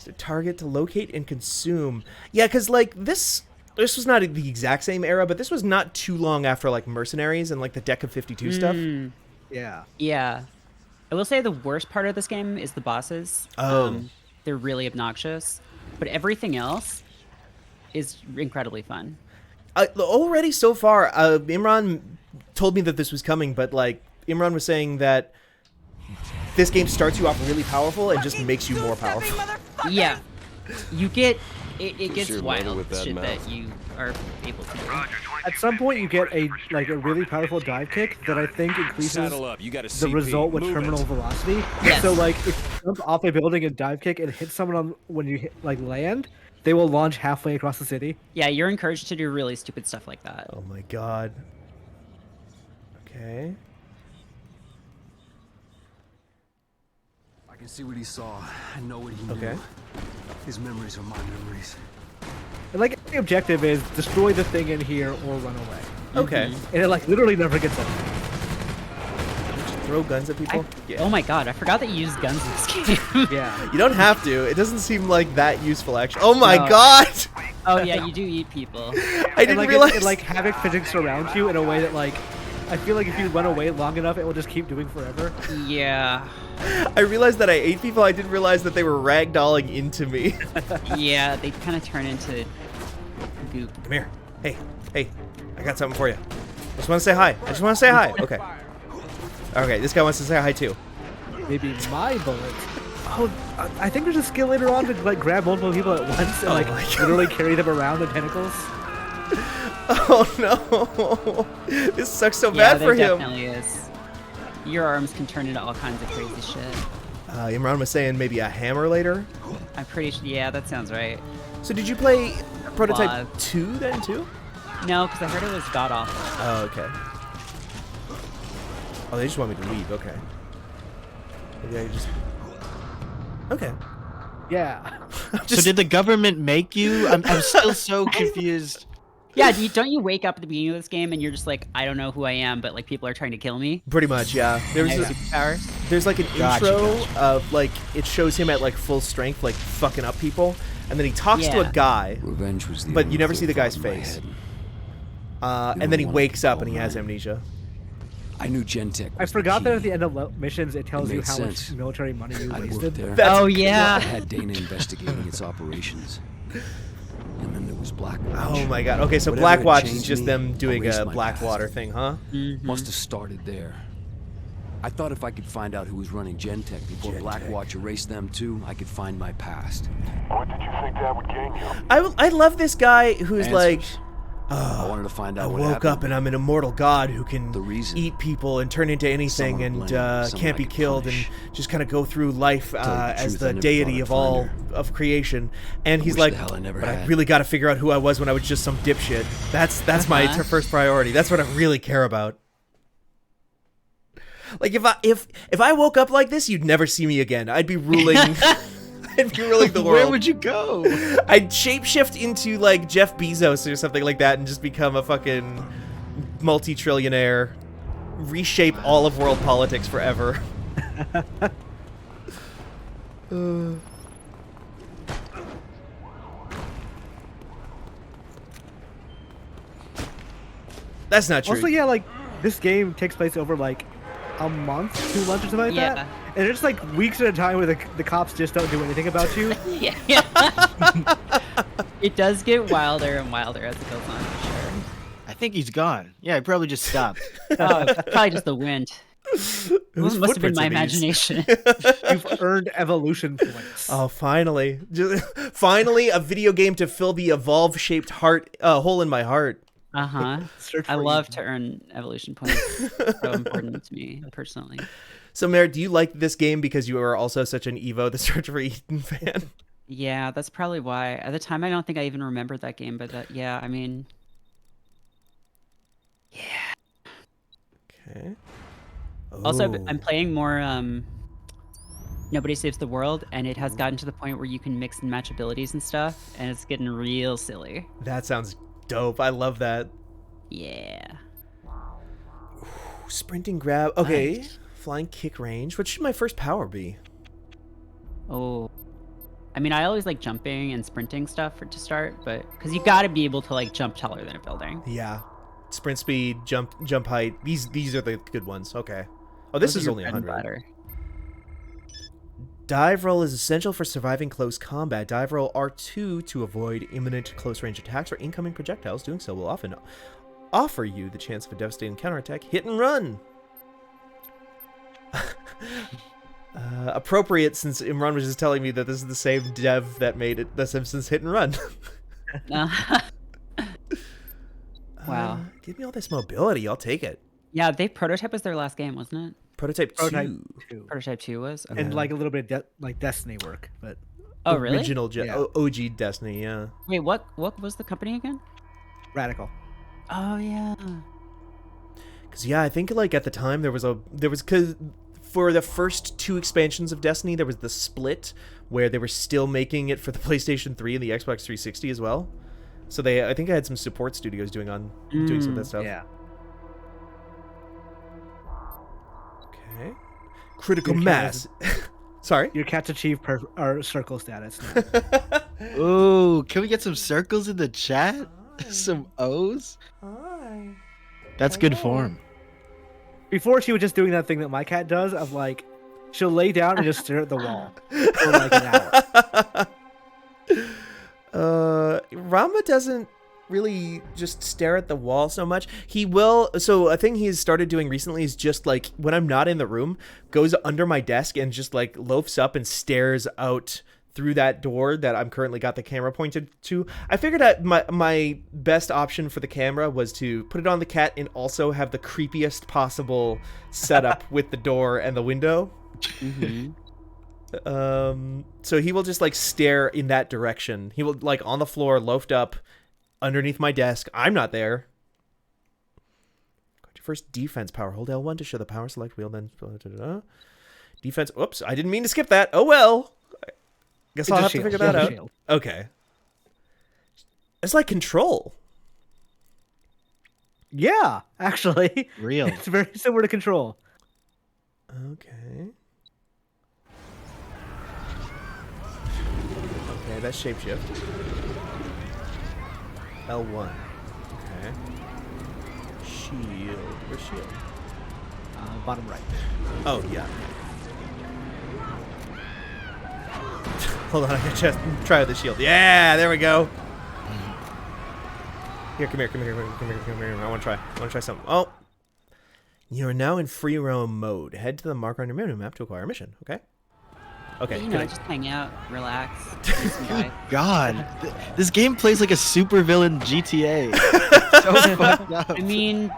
So target to locate and consume. Yeah, because like this was not the exact same era, but this was not too long after like Mercenaries and like the Deck of 52 stuff. Yeah. Yeah. I will say the worst part of this game is the bosses. Oh. They're really obnoxious, but everything else is incredibly fun. Already so far, Imran told me that this was coming, but like Imran was saying that this game starts you off really powerful and just makes you more powerful. Yeah, you get it gets Sure, wild with that shit mouth. that you are able to do. At some point, you get a really powerful dive kick that I think increases Saddle up. You got a the CP. result with Move terminal it. velocity. Yes. So like, if you jump off a building and dive kick and hit someone on when you hit, like land, they will launch halfway across the city. Yeah, you're encouraged to do really stupid stuff like that. Oh my god. Okay. I can see what he saw. I know what he knew. Okay. His memories are my memories. And like, the objective is destroy the thing in here or run away. Okay. And it like literally never gets up. Throw guns at people? Oh my god, I forgot that you use guns in this game. Yeah. You don't have to. It doesn't seem like that useful, actually. Oh my No. god! Oh yeah, you do eat people. I didn't like, realize. It, like havoc physics surrounds you in a way that like, I feel like if you run away long enough, it will just keep doing forever. Yeah. I realized that I ate people. I didn't realize that they were ragdolling into me. Yeah, they kind of turn into goop. Come here. Hey, hey. I got something for you. I just want to say hi. I just want to say hi. Okay. Okay, this guy wants to say hi too. Maybe my bullet. Oh, I think there's a skill later on to like grab multiple people at once and Oh like my God. literally carry them around in tentacles. Oh no. This sucks so Yeah, bad there for him. definitely is. Your arms can turn into all kinds of crazy shit. Imran was saying maybe a hammer later. I'm pretty sure. Yeah, that sounds right. So did you play Prototype Live. 2 then too? No, because I heard it was god awful. Oh, okay. Oh, they just want me to leave. Okay. Maybe I just... Okay. Yeah. So did the government make you? I'm still so confused. Yeah, don't you wake up at the beginning of this game and you're just like, I don't know who I am, but like people are trying to kill me? Pretty much, yeah. I have superpowers. There's like an Gotcha, intro gotcha. of like it shows him at like full strength, like fucking up people, and then he talks to Yeah. a guy, Revenge was the but only you never clear see the thought guy's in my face. head. And then he wanted wakes to up call and he has mine. amnesia. I knew Gentech. I was the forgot that key. at the end of missions it tells It you made how sense. much military money you I worked wasted. there. That's Oh I yeah. had Dana investigating its operations. And then there was Blackwatch. Oh my god. Okay, so Whatever had Blackwatch is changed just me, them doing erased a my Blackwater past. thing, huh? Must have started there. I thought if I could find out who was running Gentech before Blackwatch erased them too, I could find my past. What did you think that would gain you? I love this guy who's like, Answers. I wanted to find I out what woke happened. up and I'm an immortal god who can The reason. eat people and turn into anything Someone and blame, someone can't I be could killed punish. and just kind of go through life you the as truth, the I never deity thought of I'd all find of creation. And he's wish like, the hell I never but I had." really got to figure out who I was when I was just some dipshit. That's my first priority. That's what I really care about. Like if I woke up like this, you'd never see me again. I'd be ruling. I'd be ruling the world. Where would you go? I'd shapeshift into like Jeff Bezos or something like that and just become a fucking multi-trillionaire, reshape all of world politics forever. That's not true. Also, yeah, like this game takes place over like a month, 2 months, or something like Yeah. that. And it's like weeks at a time where the cops just don't do anything about you. Yeah. It does get wilder and wilder as it goes on, for sure. I think he's gone. Yeah, he probably just stopped. Oh, it's probably just the wind. Whose Must have been footprints my are these? imagination. You've earned evolution points. Oh, finally. Finally, a video game to fill the evolve-shaped heart hole in my heart. Uh-huh. Search I for love Eden. to earn evolution points. So important to me, personally. So, Merritt, do you like this game because you are also such an Evo the Search for Eden fan? Yeah, that's probably why. At the time, I don't think I even remembered that game, but that, yeah, I mean... Okay. Also, Oh. I'm playing more Nobody Saves the World, and it has gotten to the point where you can mix and match abilities and stuff, and it's getting real silly. That sounds dope. I love that. Yeah. Sprinting grab. Okay. Nice. Flying kick range. What should my first power be? Oh. I mean, I always like jumping and sprinting stuff to start, but because you got to be able to like jump taller than a building. Yeah. Sprint speed, jump height. These are the good ones. Okay. Oh, this Those is are only your bread and 100. butter. Dive roll is essential for surviving close combat. Dive roll R2 to avoid imminent close range attacks or incoming projectiles. Doing so will often offer you the chance of a devastating counterattack. Hit and run. Appropriate, since Imran was just telling me that this is the same dev that made it The Simpsons Hit and Run. Wow. Give me all this mobility. I'll take it. Yeah, Prototype was their last game, wasn't it? Prototype 2. Prototype 2 was? Okay. And like a little bit of like Destiny work, but Oh, really? Original Yeah. OG Destiny, yeah. Wait, what was the company again? Radical. Oh, yeah. Because, yeah, I think, like, at the time, because for the first 2 expansions of Destiny, there was the split where they were still making it for the PlayStation 3 and the Xbox 360 as well. So I think I had some support studios doing some of that stuff. Yeah. Okay. Critical Your mass. Sorry? Your cat's achieved our circle status now. Ooh, can we get some circles in the chat? Some O's? That's good form. Before, she was just doing that thing that my cat does of like, she'll lay down and just stare at the wall for like an hour. Rama doesn't really just stare at the wall so much. He will. So a thing he's started doing recently is just like when I'm not in the room, goes under my desk and just like loafs up and stares out through that door that I'm currently got the camera pointed to. I figured that my best option for the camera was to put it on the cat and also have the creepiest possible setup with the door and the window. Mm-hmm. So he will just like stare in that direction. He will like on the floor, loafed up underneath my desk. I'm not there. Go to first defense power. Hold L1 to show the power select wheel, then defense. Oops, I didn't mean to skip that. Oh well. Guess I'll have to figure that out. Shield. Okay. It's like control. Yeah, actually. Real. It's very similar to Control. Okay. Okay, that's shapeshift. L1. Okay. Shield. Where's shield? Bottom right. Oh, yeah. Hold on, I gotta just try with the shield. Yeah, there we go. Here, come here. I wanna try something. Oh. You are now in free roam mode. Head to the marker on your menu map to acquire a mission, okay? Okay. You know, just hang out, relax, do some dive. God, this game plays like a supervillain GTA. So fucked up. I mean,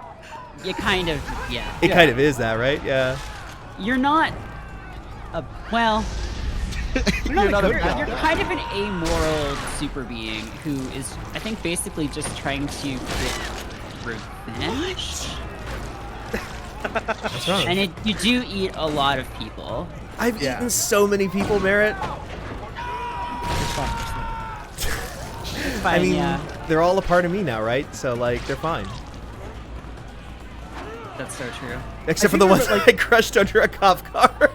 you kind of, yeah. It kind of is that, right? Yeah. You're not a, well, You're not a you're bad guy. kind of an amoral super being who is, I think, basically just trying to get revenge. What's wrong? And you do eat a lot of people. I've eaten so many people, Merritt. It's fine, I mean, yeah. they're all a part of me now, right? So, like, they're fine. That's so true. Except for the ones I crushed under a cop car.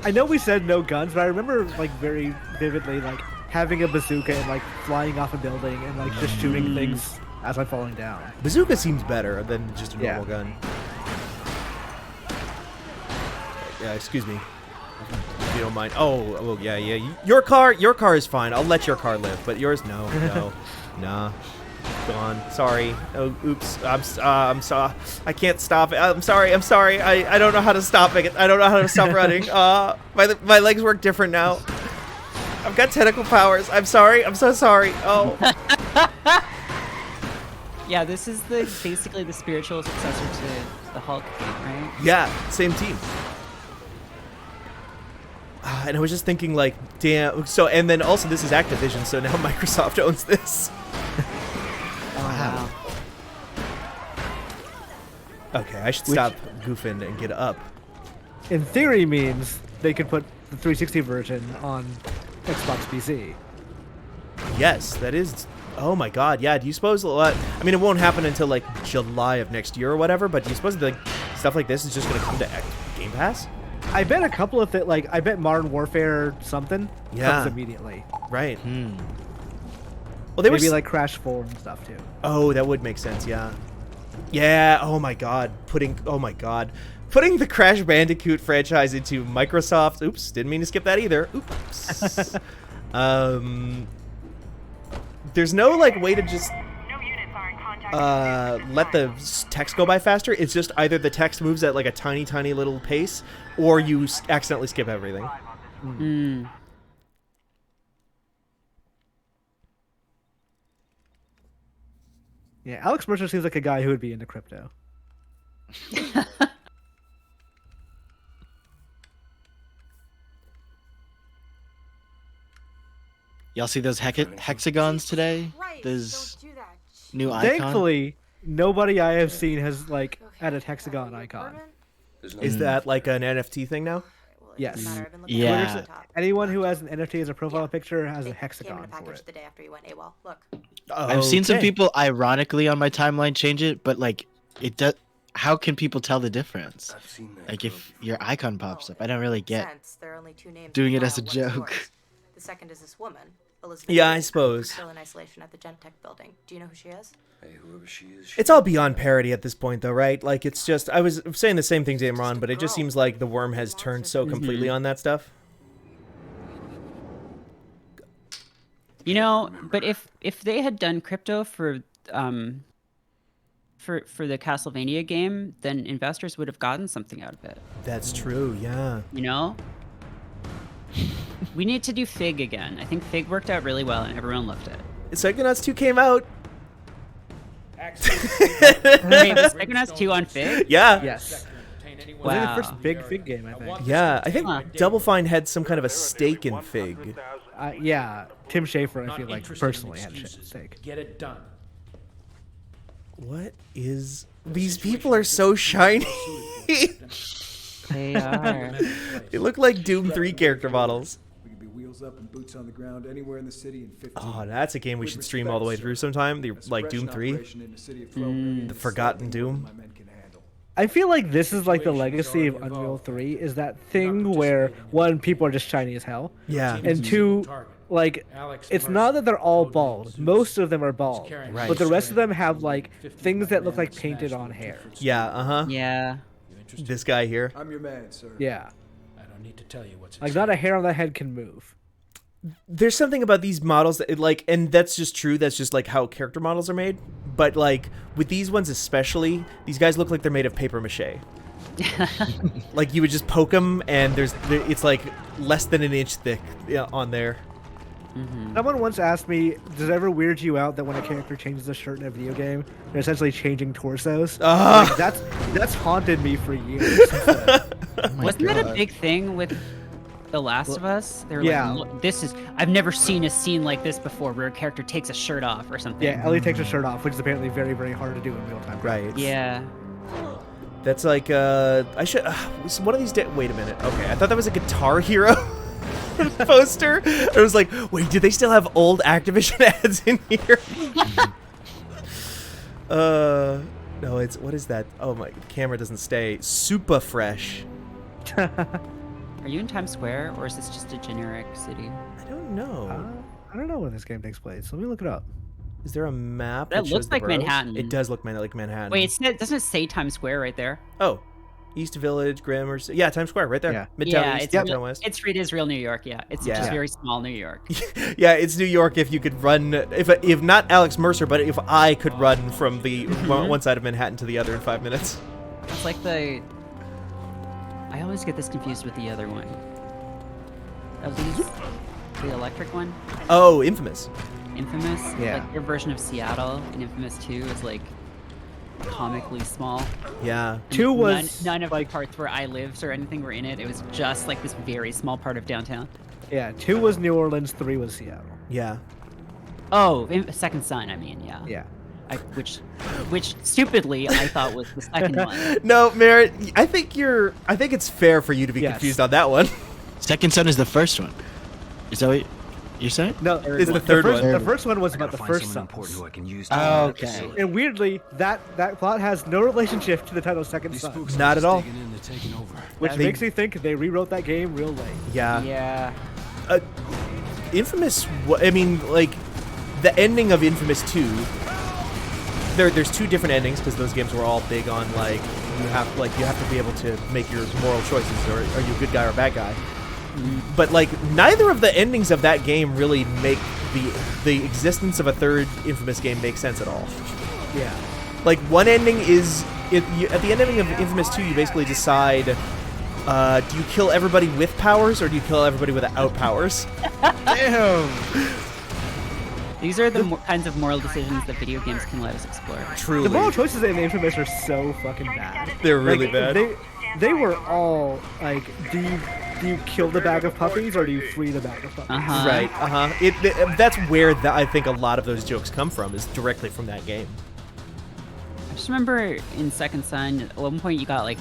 I know we said no guns, but I remember like very vividly like having a bazooka and like flying off a building and like just shooting things as I'm falling down. Bazooka seems better than just a normal gun. Yeah, excuse me. If you don't mind. Oh, yeah. Your car is fine. I'll let your car live, but yours, no, nah. Gone. Sorry. Oh, oops. I'm sorry. I can't stop it. I'm sorry. I don't know how to stop it. I don't know how to stop running. My legs work different now. I've got tentacle powers. I'm sorry. I'm so sorry. Oh. Yeah, this is basically the spiritual successor to the Hulk game, right? Yeah, same team. And I was just thinking, like, damn. So, and then also this is Activision, so now Microsoft owns this. Wow. Okay, I should stop goofing and get up. In theory, means they could put the 360 version on Xbox PC. Yes, that is. Oh my God, yeah. Do you suppose? I mean, it won't happen until like July of next year or whatever. But do you suppose like stuff like this is just gonna come to Game Pass? I bet a couple of like I bet Modern Warfare something Yeah. comes immediately. Right. Hmm. Well, they Maybe were like Crash 4 and stuff too. Oh, that would make sense. Yeah. Yeah. Oh my God. Putting the Crash Bandicoot franchise into Microsoft. Oops. Didn't mean to skip that either. Oops. There's no like way to just let the text go by faster. It's just either the text moves at like a tiny little pace, or you accidentally skip everything. Mm. Yeah, Alex Mercer seems like a guy who would be into crypto. Y'all see those hexagons today? Those new icon. Thankfully, nobody I have seen has like added hexagon icon. Is that like an NFT thing now? Yes. Yeah. Anyone who has an NFT as a profile picture has a hexagon for it. The day after you went AWOL. Look. I've seen some Okay. people ironically on my timeline change it, but like it does. How can people tell the difference? Like if your icon pops up, I don't really get There are only two names doing in it the as a file. What's yours? joke. The second is this woman, Elizabeth. Yeah, I Reed, suppose. Still in isolation at the Gentech building. Do you know who she is? Hey, whoever she is. It's all beyond parody at this point, though, right? Like, it's just... I was saying the same thing to Imran, but it just seems like the worm has turned so completely on that stuff. You know, but if they had done crypto for the Castlevania game, then investors would have gotten something out of it. That's true, yeah. You know? We need to do Fig again. I think Fig worked out really well and everyone loved it. Psychonauts 2 came out. Wait, was Psychonauts 2 on Fig? Yeah. Yes. Wow. Was it the first big Fig game, I think? Yeah, I think Huh. Double Fine had some kind of a stake in Fig. Yeah, Tim Schafer, I feel like, personally had stake. Get it done. What is... These people are so shiny. They are. They look like Doom 3 character models. We can be wheels up and boots on the ground anywhere in the city in 15 Oh, that's a game we should stream all the way through sometime. The, like Doom 3. The Forgotten Doom. I feel like this is like the legacy of Unreal 3, is that thing where, one, people are just shiny as hell. Yeah. And two, like, it's not that they're all bald. Most of them are bald. Right. But the rest of them have, like, things that look like painted on hair. Yeah, uh-huh. Yeah. This guy here. I'm your man, sir. Yeah. I don't need to tell you what's Like, not a hair on the head can move. There's something about these models that, like, and that's just true. That's just, like, how character models are made. But, like, with these ones especially, these guys look like they're made of paper mache. Like, you would just poke them, and it's, like, less than an inch thick on there. Someone once asked me, does it ever weird you out that when a character changes a shirt in a video game, they're essentially changing torsos? Like, that's haunted me for years. Wasn't that a big thing with The Last of Us? They were Yeah. like, look, I've never seen a scene like this before where a character takes a shirt off or something. Yeah, Ellie takes her shirt off, which is apparently very, very hard to do in real time. Right. Yeah. That's like, I should... was one of these... wait a minute. Okay, I thought that was a Guitar Hero poster. I was like, wait, do they still have old Activision ads in here? No, it's... What is that? Oh, my camera doesn't stay. Super fresh. Are you in Times Square, or is this just a generic city? I don't know. I don't know where this game takes place. Let me look it up. Is there a map That shows looks the like boroughs? Manhattan. It does look like Manhattan. Wait, doesn't it say Times Square right there? Oh. East Village, Grammars. Yeah, Times Square, right there. Yeah. Midtown Yeah, East, it's, Midtown West. it is real New York, yeah. It's Yeah. just very small New York. Yeah, it's New York if you could run, if not Alex Mercer, but if I could run from the one side of Manhattan to the other in 5 minutes. It's like I always get this confused with the other one. At least the electric one. Oh, Infamous. Infamous? Yeah. Like their version of Seattle in Infamous 2 is like comically small. Yeah. 2 was none of like the parts where I lived or anything were in it. It was just like this very small part of downtown. Yeah, 2 was New Orleans, 3 was Seattle. Yeah. Oh, Second Son, I mean, yeah. Yeah. Which stupidly I thought was the second one. No, Merritt, I think it's fair for you to be Yes. confused on that one. Second Son is the first one. Is that what? You saying? No, It's the third one. The first one was about the first sons. who I can use. Oh, okay. And weirdly, that plot has no relationship to the title Second Son, Not at all. which makes me think they rewrote that game real late. Yeah. Yeah. Infamous. I mean, like, the ending of Infamous 2. There's two different endings because those games were all big on like you have to be able to make your moral choices, or are you a good guy or a bad guy? But like neither of the endings of that game really make the existence of a third Infamous game make sense at all. Yeah. Like one ending is at the ending of Infamous 2, you basically decide do you kill everybody with powers or do you kill everybody without powers? Damn. These are the kinds of moral decisions that video games can let us explore. Truly. The moral choices in Infamous are so fucking bad. They're really Like, bad. They were all like, do you kill the bag of puppies or do you free the bag of puppies? Right. That's where I think a lot of those jokes come from, is directly from that game. I just remember in Second Son, at one point you got like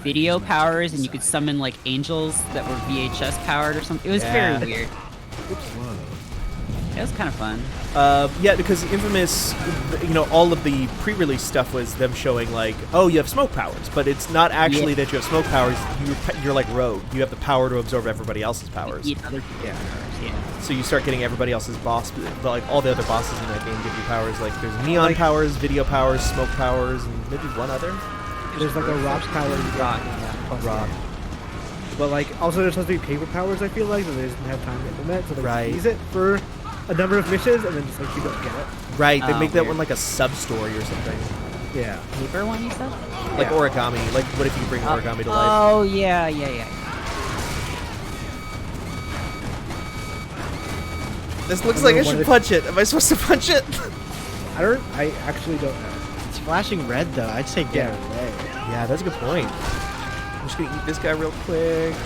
video powers and you could summon like angels that were VHS powered or something. It was very weird. It was kind of fun. Yeah, because Infamous, all of the pre-release stuff was them showing like, oh, you have smoke powers, but it's not actually that you have smoke powers. You're like Rogue. You have the power to absorb everybody else's powers. So you start getting everybody else's boss, but like all the other bosses in that game give you powers. Like there's neon powers, video powers, smoke powers, and maybe one other. There's like a rock power. Rock. But like also there's supposed to be paper powers. I feel like that they just didn't have time to implement, so they use it for a number of missions, and then just like you don't get it. Right, they make that one like a sub-story or something. Yeah. Paper one, you said? Like origami. Like, what if you bring origami to life? Oh, yeah. This looks like I should punch it. Am I supposed to punch it? I actually don't know. It's flashing red though. I'd say get away. Yeah, that's a good point. I'm just gonna eat this guy real quick.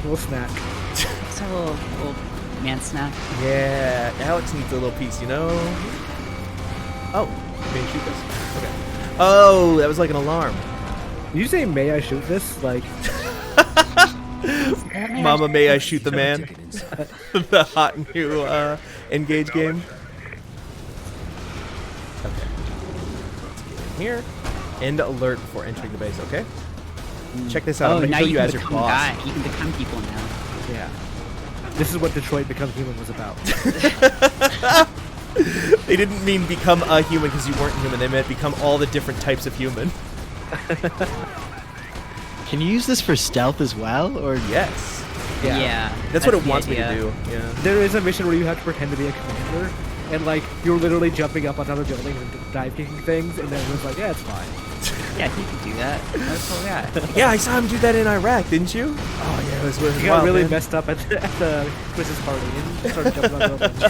Little snack. It's a little man snack. Yeah, Alex needs a little piece, Oh, may I shoot this? Okay. Oh, that was like an alarm. Did you say may I shoot this? Like Mama, may I shoot the man? The hot new Engage game. Okay. Let's get in here. End alert before entering the base, okay? Check this out. I'm gonna now kill you you can as your become boss. You can become people now. Yeah. This is what Detroit Become Human was about. They didn't mean become a human because you weren't human. They meant become all the different types of human. Can you use this for stealth as well, or yes? Yeah. That's what it the wants me to idea. do. Yeah. There is a mission where you have to pretend to be a commander, and like you're literally jumping up on other buildings and dive kicking things, and then everyone's like, yeah, it's fine. Yeah, he could do that. That's cool guy. Yeah, I saw him do that in Iraq, didn't you? Oh yeah, it was He got wild, really man. messed up at the Christmas party and started jumping on buildings.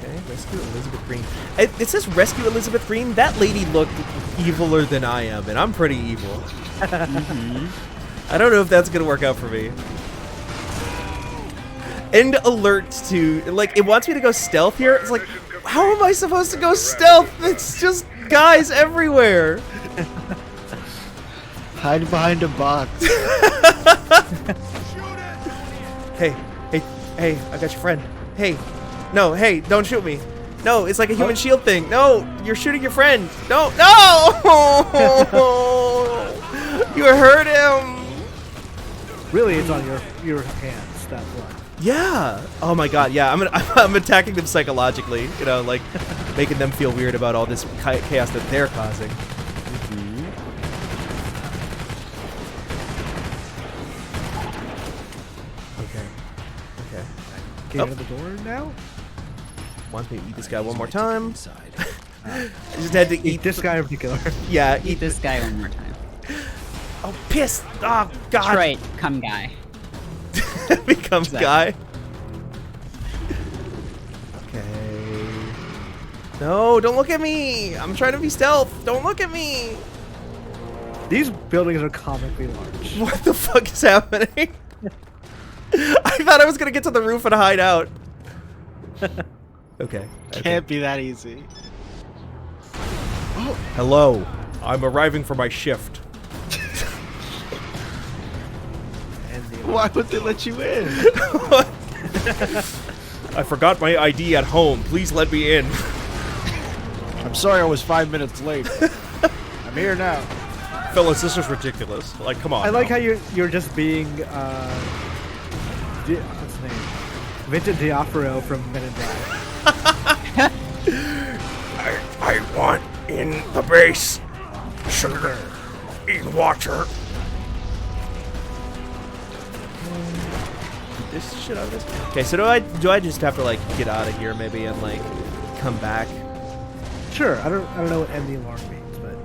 Okay, rescue Elizabeth Green. It says rescue Elizabeth Green. That lady looked eviler than I am, and I'm pretty evil. I don't know if that's gonna work out for me. End alert to, like, it wants me to go stealth here. It's like, how am I supposed to go stealth? It's just guys everywhere. hide behind a box? Hey, I got your friend. Hey, no, hey, don't shoot me. No, it's like a human shield thing. No, you're shooting your friend. No. You hurt him. Really, it's on your hands. That one. Yeah. Oh my God. Yeah. I'm attacking them psychologically. Like making them feel weird about all this chaos that they're causing. Okay. Get out of the door now. Wants me to eat this guy one more time. I just had to eat this guy in particular. Yeah. Eat this guy one more time. Oh, pissed. Oh God. Detroit, come guy. Becomes guy. Okay. No, don't look at me. I'm trying to be stealth. Don't look at me. These buildings are comically large. What the fuck is happening? I thought I was gonna get to the roof and hide out. Okay. Can't be that easy. Hello. I'm arriving for my shift. Why would they let you in? I forgot my ID at home. Please let me in. I'm sorry I was 5 minutes late. I'm here now. Fellas, this is ridiculous. Like, come on. I like now. how you're just being what's his name? Vincent D'Onofrio from Men in Black. I want in the base. Sugar. In water. This shit out of this. Okay, so do I just have to like get out of here maybe and like come back? Sure. I don't know what end the alarm means, but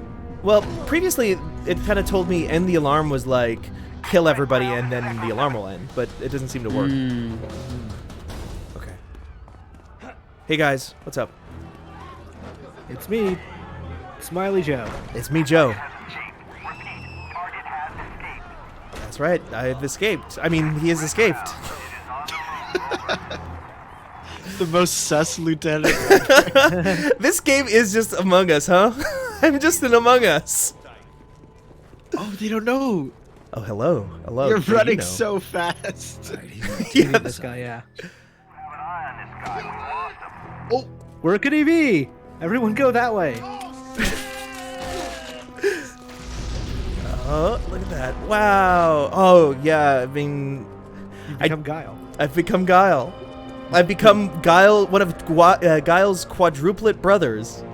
Well, previously it kind of told me end the alarm was like kill everybody and then the alarm will end, but it doesn't seem to work. Okay. Hey guys, what's up? it's me, Smiley Joe. It's me, Joe. That's right. I've escaped. I mean, he has escaped. The most sus lieutenant. This game is just Among Us, huh? I'm just an Among Us. Oh, they don't know. Oh, hello. Hello. You're How do running know? so fast. Yeah, This guy, yeah. Oh, Where could he be? Everyone go that way. Oh, look at that. Wow. Oh, yeah. I mean, You become Guile. I've become Guile. I've become Guile, one of Guile's quadruplet brothers.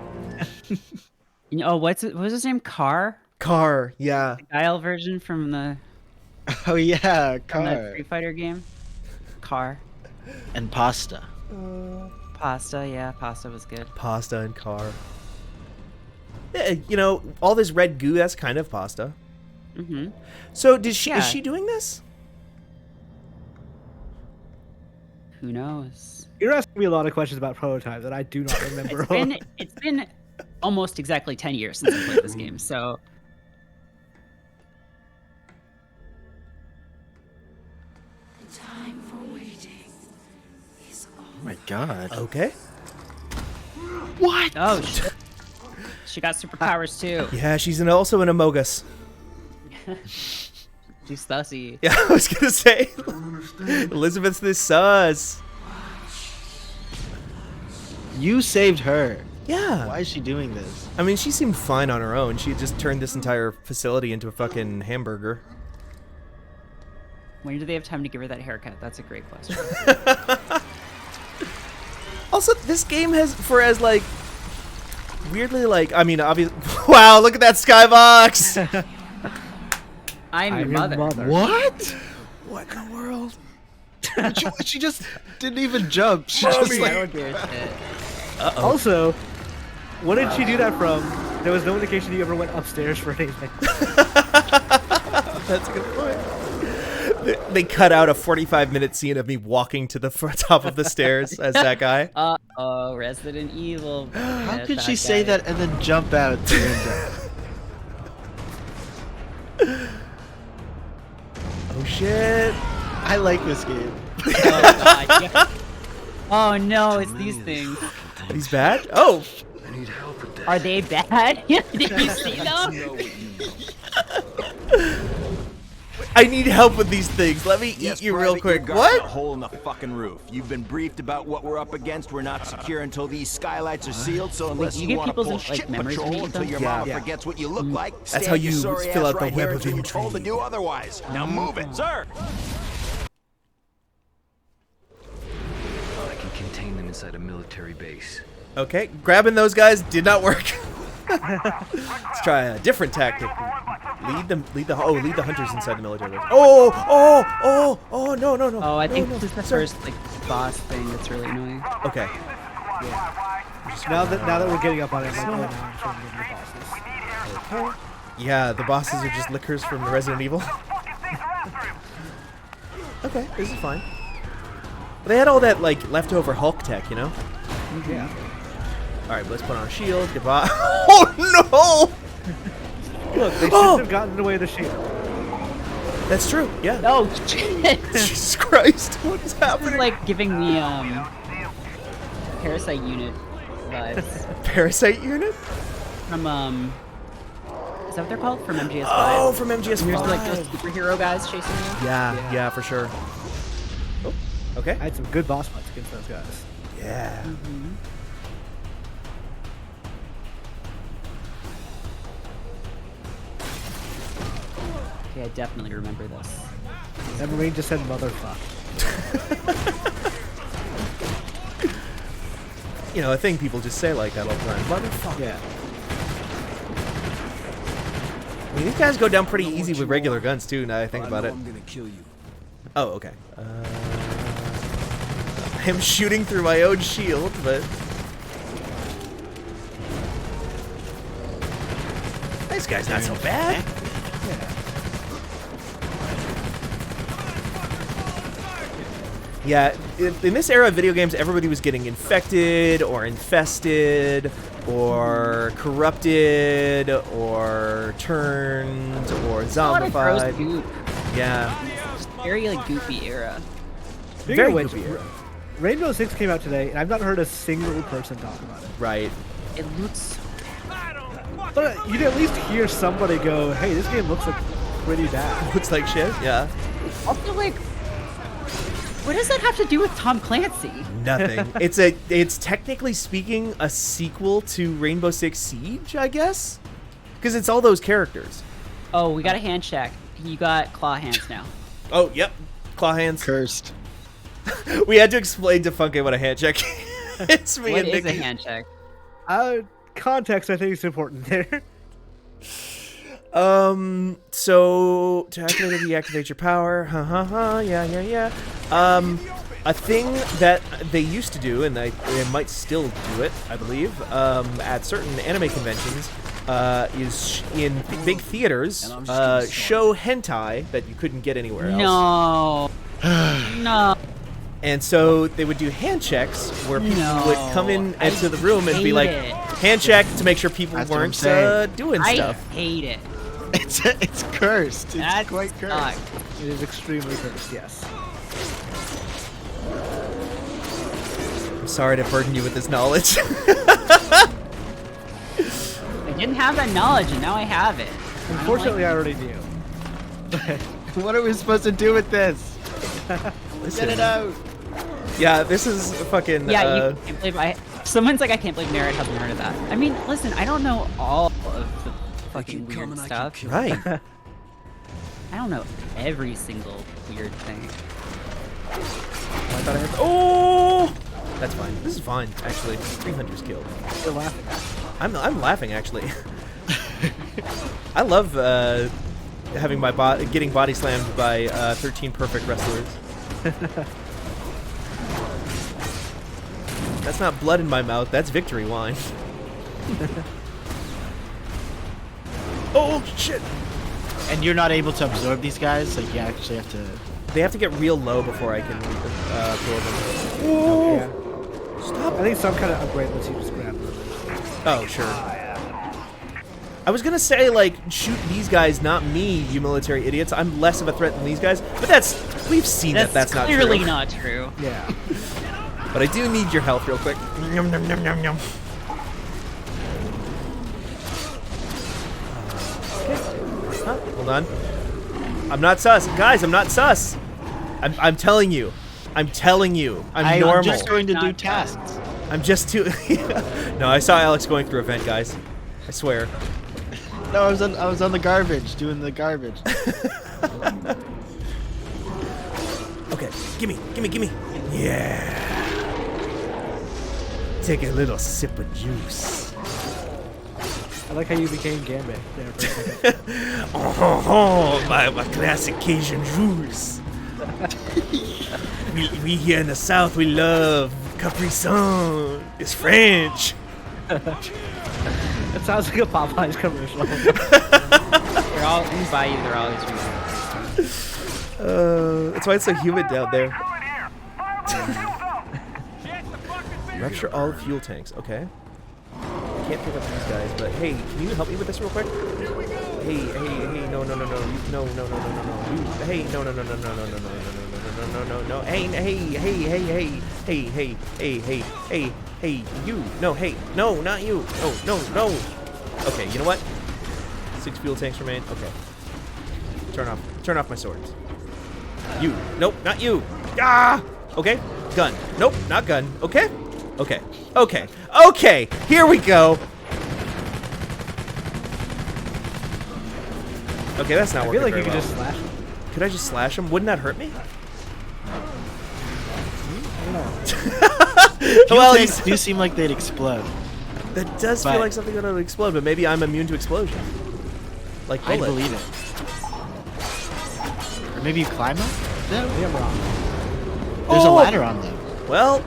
You know, what was his name? Carr? Carr, yeah. The Guile version from the oh yeah, from that car Street Fighter game. Carr. and pasta. Pasta, yeah, pasta was good. Pasta and Carr. Yeah, you know, all this red goo, that's kind of pasta. Mm-hmm. So, is she Yeah. doing this? Who knows? You're asking me a lot of questions about Prototype that I do not remember. It's been almost exactly 10 years since I played this game, so Time for waiting is Oh my god. Okay. What? oh shit. She got superpowers too. Yeah, she's also an Among Us. She's sussy. Yeah, I was gonna say. Elizabeth's this sus. You saved her. Yeah. Why is she doing this? I mean, she seemed fine on her own. She had just turned this entire facility into a fucking hamburger. When do they have time to give her that haircut? That's a great question. Also, this game has, for as like, weirdly like, I mean, obviously, wow, look at that skybox! I'm your mother. What? What in the world? She just didn't even jump. She I just don't like give a shit. Also, what did she do that from? There was no indication you ever went upstairs for anything. That's a good point. They cut out a 45-minute scene of me walking to the top of the stairs as that guy. Uh-oh, Resident Evil. how could she say that and then jump out the window? Oh shit. I like this game. Oh, God, yeah. Oh no, it's these things. He's bad? Oh. Are they bad? Did you see them? I need help with these things. Let me Yes, eat you Private, real quick. you're What? guarding a hole in the fucking roof. You've been briefed about what we're up against. We're not secure until these skylights are sealed. So unless you you get want to people's, pull like, shit memories patrol and until your stuff? mama Yeah. forgets what you look like, That's stand how your you sorry fill ass out the right web here of until you're told to intrigue. do otherwise. Now move it, sir. I can contain them inside a military base. Okay, grabbing those guys did not work. Let's try a different tactic. Lead the hunters inside the military base. Oh, no. Oh, I think no, this is the sir. first like boss thing that's really annoying. Okay. now that we're getting up on it, I'm like, oh, no, I'm trying to get the bosses. Yeah, the bosses are just lickers from Resident Evil. Okay, this is fine. They had all that like leftover Hulk tech, you know? Yeah. All right, let's put on a shield. Goodbye. Oh no! Look, they shouldn't have gotten in the way of the shield. That's true. Yeah. Oh shit! Jesus Christ! What is This is happening? like giving me Parasite Unit vibes Parasite unit? from Is that what they're called from MGS5? Oh, from MGS5. There's like those superhero guys chasing you. Yeah, for sure. Oh, okay. I had some good boss fights against those guys. Yeah. Okay, I definitely remember this. That Marine just said motherfuck. You know, a thing people just say like that all the time. Motherfucker. Yeah. I mean, these guys go down pretty easy with regular guns too. Now that I think about it. I'm gonna kill you. Oh, okay. I'm shooting through my own shield, but this guy's not so bad. Yeah, in this era of video games, everybody was getting infected or infested or corrupted or turned or A lot of gross zombified. goop. Yeah. Just very like goopy era. Speaking of which, Rainbow Six came out today, and I've not heard a single person talk about it. Right. It looks so But you'd at least hear somebody go, "Hey, this game looks like pretty bad." Looks like shit. Yeah. also like. What does that have to do with Tom Clancy? Nothing. It's technically speaking a sequel to Rainbow Six Siege, I guess, because it's all those characters. Oh, we got a hand check. You got claw hands now. Oh, yep. Claw hands. Cursed. We had to explain to Funke what a hand check is. What is a hand check? Context, I think, is important there. So to activate or deactivate your power, yeah. A thing that they used to do, and they might still do it, I believe, at certain anime conventions, is in big theaters, show hentai that you couldn't get anywhere else. No. No. And so they would do hand checks where people would come in into the room and be like, hand check to make sure people weren't doing stuff. I hate it. It's cursed. It's quite cursed. It is extremely cursed, yes. I'm sorry to burden you with this knowledge. I didn't have that knowledge, and now I have it. Unfortunately, I already knew. What are we supposed to do with this? Get it out. Yeah, this is fucking. Yeah, you can't believe someone's like, I can't believe Merritt hasn't heard of that. I mean, listen, I don't know all of the fucking weird stuff. Right. I don't know every single weird thing. I thought I had. Oh, that's fine. This is fine, actually. 300's killed. You're laughing. I'm laughing actually. I love having my getting body slammed by 13 perfect wrestlers. That's not blood in my mouth. That's victory wine. Oh shit! And you're not able to absorb these guys. Like you actually have to. They have to get real low before I can throw them. Oh, yeah. Stop! I think some kind of upgrade lets you just grab them. Oh sure. I was gonna say like shoot these guys, not me, you military idiots. I'm less of a threat than these guys, but we've seen that's not true. Clearly not true. Yeah. But I do need your health real quick. Yum, yum, yum, yum, yum. Hold on. I'm not sus. Guys, I'm not sus. I'm telling you. I'm normal. I'm just going to do tasks. I'm just too... No, I saw Alex going through a vent, guys. I swear. No, I was on the garbage, doing the garbage. Okay, gimme. Yeah. Take a little sip of juice. I like how you became Gambit there for a second. my classic Cajun juice. we here in the South, we love Capri Sun. It's French. It sounds like a Popeyes commercial. They're all in Bayou. They're always real. That's why it's so humid down there. Rupture all fuel tanks. Okay. I can't pick up these guys, but hey, can you help me with this real quick? Hey, no. Hey, no. Hey, you. No, hey, no, not you. No. Okay, you know what? 6 fuel tanks remain. Okay. Turn off my swords. You. Nope, not you. Ah! Okay. Gun. Nope, not gun. Okay. Okay. Okay. Okay. Here we go. Okay, that's not I working feel like you very could well. just slash him. Could I just slash him? Wouldn't that hurt me? Well, these do seem like they'd explode. That does But- feel like something that would explode, but maybe I'm immune to explosion. Like I bullets. believe it. Or maybe you climb up? Yeah, I'm wrong. There's a Oh! ladder on them. Well,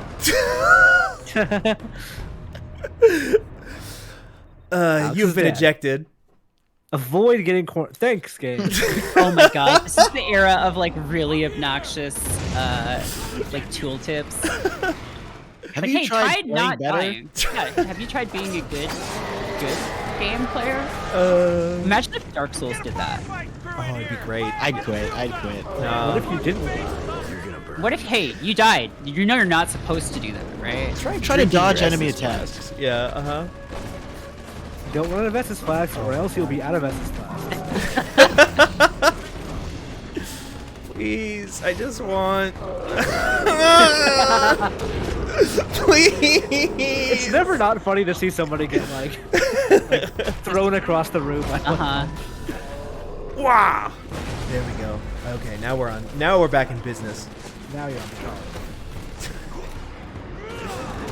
you've been bad. ejected. Avoid getting corn. Thanks, game. Oh my god, this is the era of like really obnoxious like tooltips. Have Like, you hey, tried try playing not better? dying. Yeah, have you tried being a good game player? Imagine if Dark Souls did that. Oh, it'd be great. I'd quit. What if you didn't? What if, hey, you died? You know you're not supposed to do that, right? Try to drinking dodge your enemy Estus attacks. flasks. Yeah, uh-huh. Don't run out of Estus flask, or else you'll be out of Estus flask. Please, I just want... Please! It's never not funny to see somebody get like thrown across the room. Uh-huh. Wow! There we go. Okay, now we're on. Now we're back in business. Now you're on the car.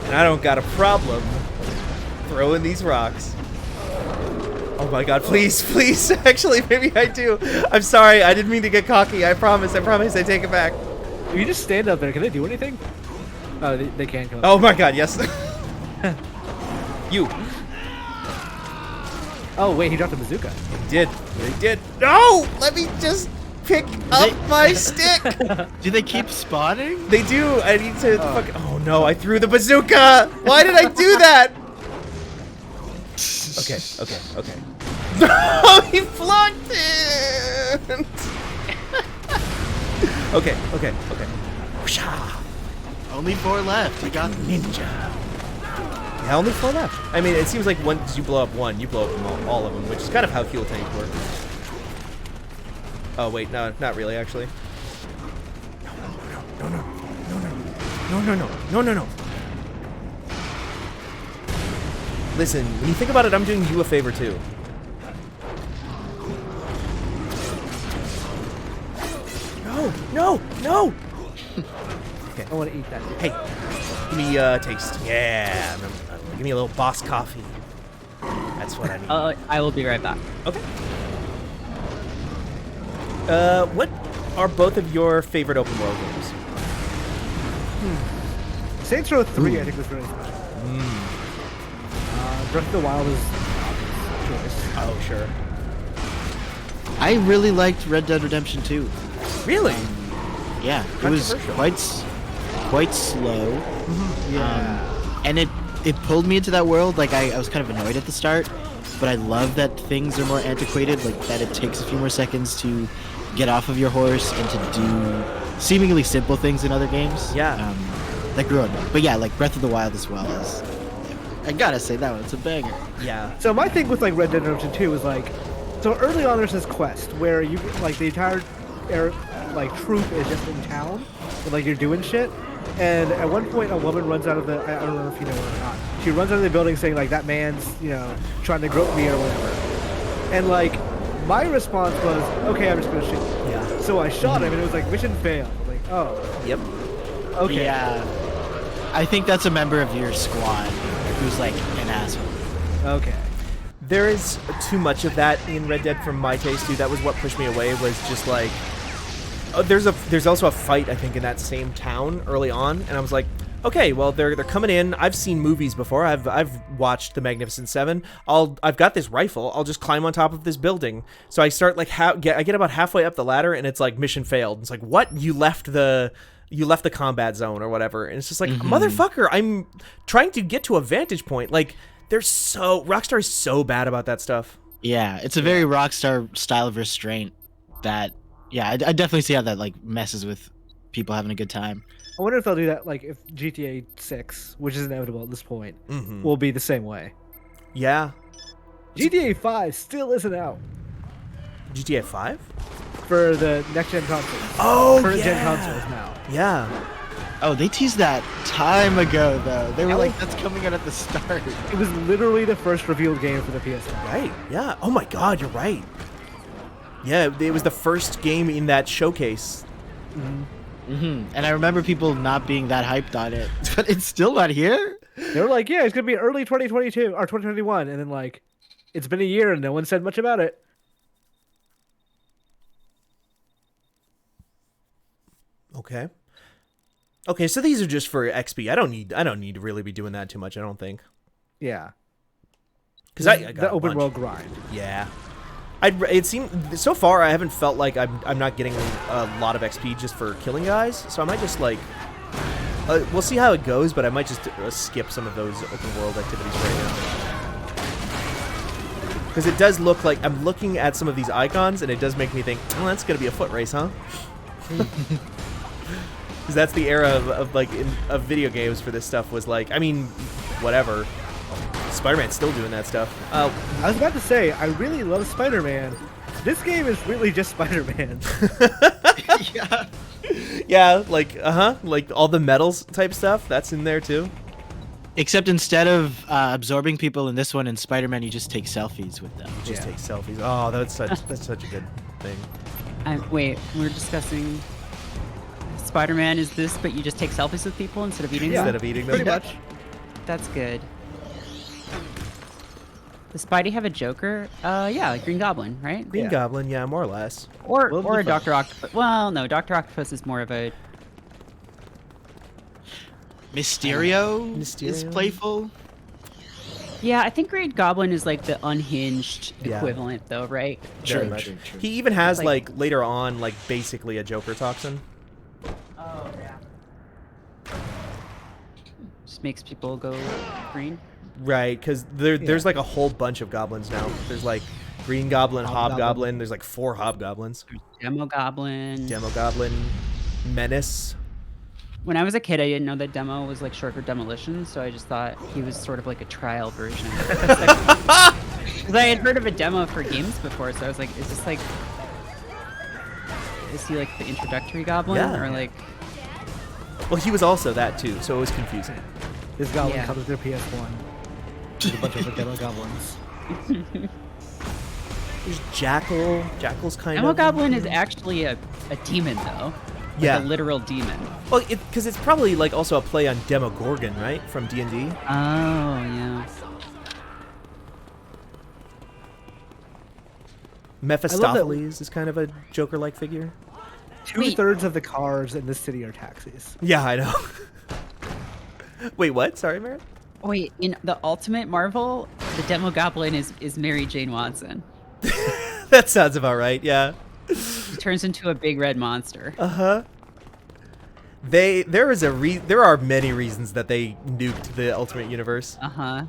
And I don't got a problem throwing these rocks. Oh my god, please, please. Actually, maybe I do. I'm sorry, I didn't mean to get cocky. I promise, I take it back. If you just stand up there, can they do anything? Oh, they can go. Oh my god, yes. You. Oh, wait, he dropped a bazooka. He did. He did. No! Let me just pick up my stick. Do they keep spawning? They do. I need to fuck. Oh no, I threw the bazooka. Why did I do that? Okay, okay. No, he flunked it. Okay. Whoosha. Only 4 left. We got Ninja. Yeah, only 4 left. I mean, it seems like once you blow up one, you blow up them all of them, which is kind of how fuel tanks work. Oh wait, no, not really, actually. No. Listen, when you think about it, I'm doing you a favor too. No. Okay. I want to eat that. Hey, give me a taste. Yeah. Give me a little boss coffee. That's what I need. I will be right back. Okay. What are both of your favorite open world games? Saints Row 3, I think, was really special. Breath of the Wild is choice. Oh, sure. I really liked Red Dead Redemption 2. Really? Yeah, it was Controversial. quite slow. Yeah. And it pulled me into that world. Like I was kind of annoyed at the start, but I love that things are more antiquated. Like that it takes a few more seconds to get off of your horse and to do seemingly simple things in other games. Yeah. That grew on me. But yeah, like Breath of the Wild as well as. I gotta say that one, it's a banger. Yeah. So my thing with like Red Dead Redemption 2 was like, so early on there's this quest where you like the entire troop is just in town, and like you're doing shit. And at one point, a woman runs out of the, I don't know if you know her or not. She runs out of the building saying like, that man's, trying to grope me or whatever. And like, my response was, okay, I'm just gonna shoot. Yeah. So I shot him, and it was like, mission failed. Like, oh. Yep. Okay. Yeah. I think that's a member of your squad who's like an asshole. Okay. There is too much of that in Red Dead for my taste, too. That was what pushed me away, was just like... there's also a fight, I think, in that same town early on, and I was like, okay, well, they're coming in. I've seen movies before. I've watched The Magnificent Seven. I've got this rifle. I'll just climb on top of this building. So I start like I get about halfway up the ladder, and it's like mission failed. It's like, what? You left the combat zone or whatever, and it's just like, motherfucker, I'm trying to get to a vantage point. Like, Rockstar is so bad about that stuff. Yeah, it's a very Rockstar style of restraint that, yeah, I definitely see how that like messes with people having a good time. I wonder if they'll do that, like, if GTA 6, which is inevitable at this point, will be the same way. Yeah. GTA 5 still isn't out. GTA 5? For the next gen consoles. Oh, Current yeah. gen consoles now. Yeah. Oh, they teased that time ago, though. They were like, that's coming out at the start. It was literally the first revealed game for the PS5. Right, yeah. Oh my god, you're right. Yeah, it was the first game in that showcase. And I remember people not being that hyped on it, but it's still not here. They were like, yeah, it's going to be early 2022 or 2021. And then, like, it's been a year and no one said much about it. Okay. Okay, so these are just for XP. I don't need to really be doing that too much, I don't think. Yeah. Because I got the a open bunch. world grind. Yeah. It seemed so far I haven't felt like I'm not getting a lot of XP just for killing guys. So I might just like we'll see how it goes, but I might just skip some of those open world activities right now. Because it does look like I'm looking at some of these icons and it does make me think, well, that's gonna be a foot race, huh? Because that's the era of video games for this stuff was like, I mean, whatever. Spider-Man's still doing that stuff. I was about to say, I really love Spider-Man. This game is really just Spider-Man. Yeah. Yeah, like, like all the metals type stuff, that's in there too. Except instead of absorbing people in this one in Spider-Man, you just take selfies with them. Just take selfies. Oh, that's such a good thing. Wait, we're discussing Spider-Man is this, but you just take selfies with people instead of eating them? Instead of eating them. Pretty much. That's good. Does Spidey have a Joker? Yeah, like Green Goblin, right? Green Goblin, yeah, more or less. Or Will be a fun. Dr. Octopus. Well, no, Dr. Octopus is more of a... Mysterio is Mysterio? playful. Yeah, I think Green Goblin is like the unhinged Yeah. equivalent, though, right? Very True, much. true, true. He even has Like- later on basically a Joker toxin. Oh, yeah. Just makes people go green. Right, because there's like a whole bunch of goblins now. There's like Green Goblin, Hobgoblin. There's like 4 Hobgoblins. Demo Goblin. Demo Goblin, Menace. When I was a kid, I didn't know that Demo was like short for Demolition, so I just thought he was sort of like a trial version. Because I had heard of a demo for games before, so I was like, is this like... Is he like the introductory goblin? Yeah. Or like... Well, he was also that too, so it was confusing. This goblin Yeah. comes with their PS1. There's a bunch of demo goblins. There's Jackal. Jackal's kind Demo of... Goblin is actually a demon, though. Like Yeah. a literal demon. Well, because it's probably like also a play on Demogorgon, right? From D&D. Oh, yeah. Mephistopheles is kind of a Joker-like figure. 2/3 of the cars in this city are taxis. Yeah, I know. Wait, what? Sorry, Merritt? Wait, in the Ultimate Marvel, the Demo Goblin is Mary Jane Watson. That sounds about right, yeah. He turns into a big red monster. Uh-huh. There are many reasons that they nuked the Ultimate Universe. Uh-huh.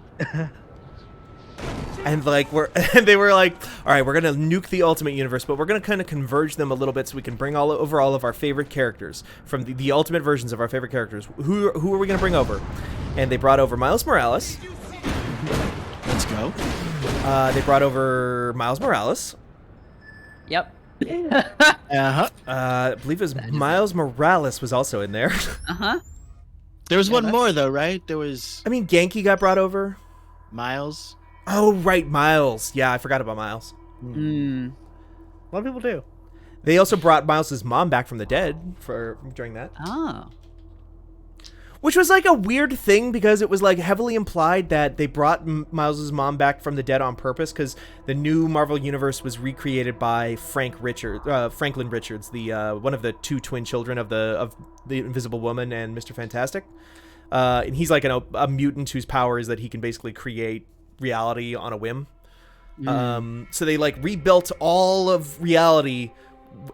And they were like, all right, we're gonna nuke the Ultimate Universe, but we're gonna kind of converge them a little bit so we can bring over all of our favorite characters from the ultimate versions of our favorite characters. Who are we gonna bring over? And they brought over Miles Morales. Let's go. They brought over Miles Morales. Yep. Uh-huh. I believe it was Miles Morales was also in there. Uh-huh. There was one more, though, right? There was I mean, Genki got brought over. Miles. Oh, right, Miles. Yeah, I forgot about Miles. Mm. A lot of people do. They also brought Miles' mom back from the dead during that. Oh. Which was like a weird thing because it was like heavily implied that they brought Miles' mom back from the dead on purpose because the new Marvel Universe was recreated by Franklin Richards, the one of the 2 twin children of the Invisible Woman and Mr. Fantastic. And he's like a mutant whose power is that he can basically create reality on a whim. So they like rebuilt all of reality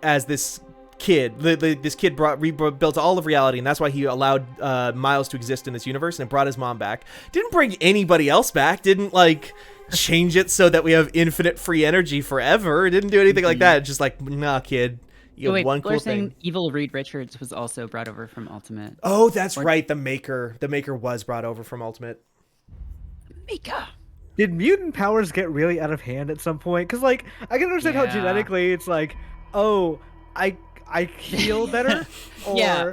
as this kid. This kid rebuilt all of reality, and that's why he allowed Miles to exist in this universe, and it brought his mom back. Didn't bring anybody else back. Didn't like change it so that we have infinite free energy forever. Didn't do anything like that. Just like, nah, kid. You have one people cool are saying thing. Evil Reed Richards was also brought over from Ultimate. Oh, that's right. The Maker was brought over from Ultimate. Mika. Did mutant powers get really out of hand at some point? Because like I can understand how Yeah. genetically it's like, oh, I heal better, or Yeah.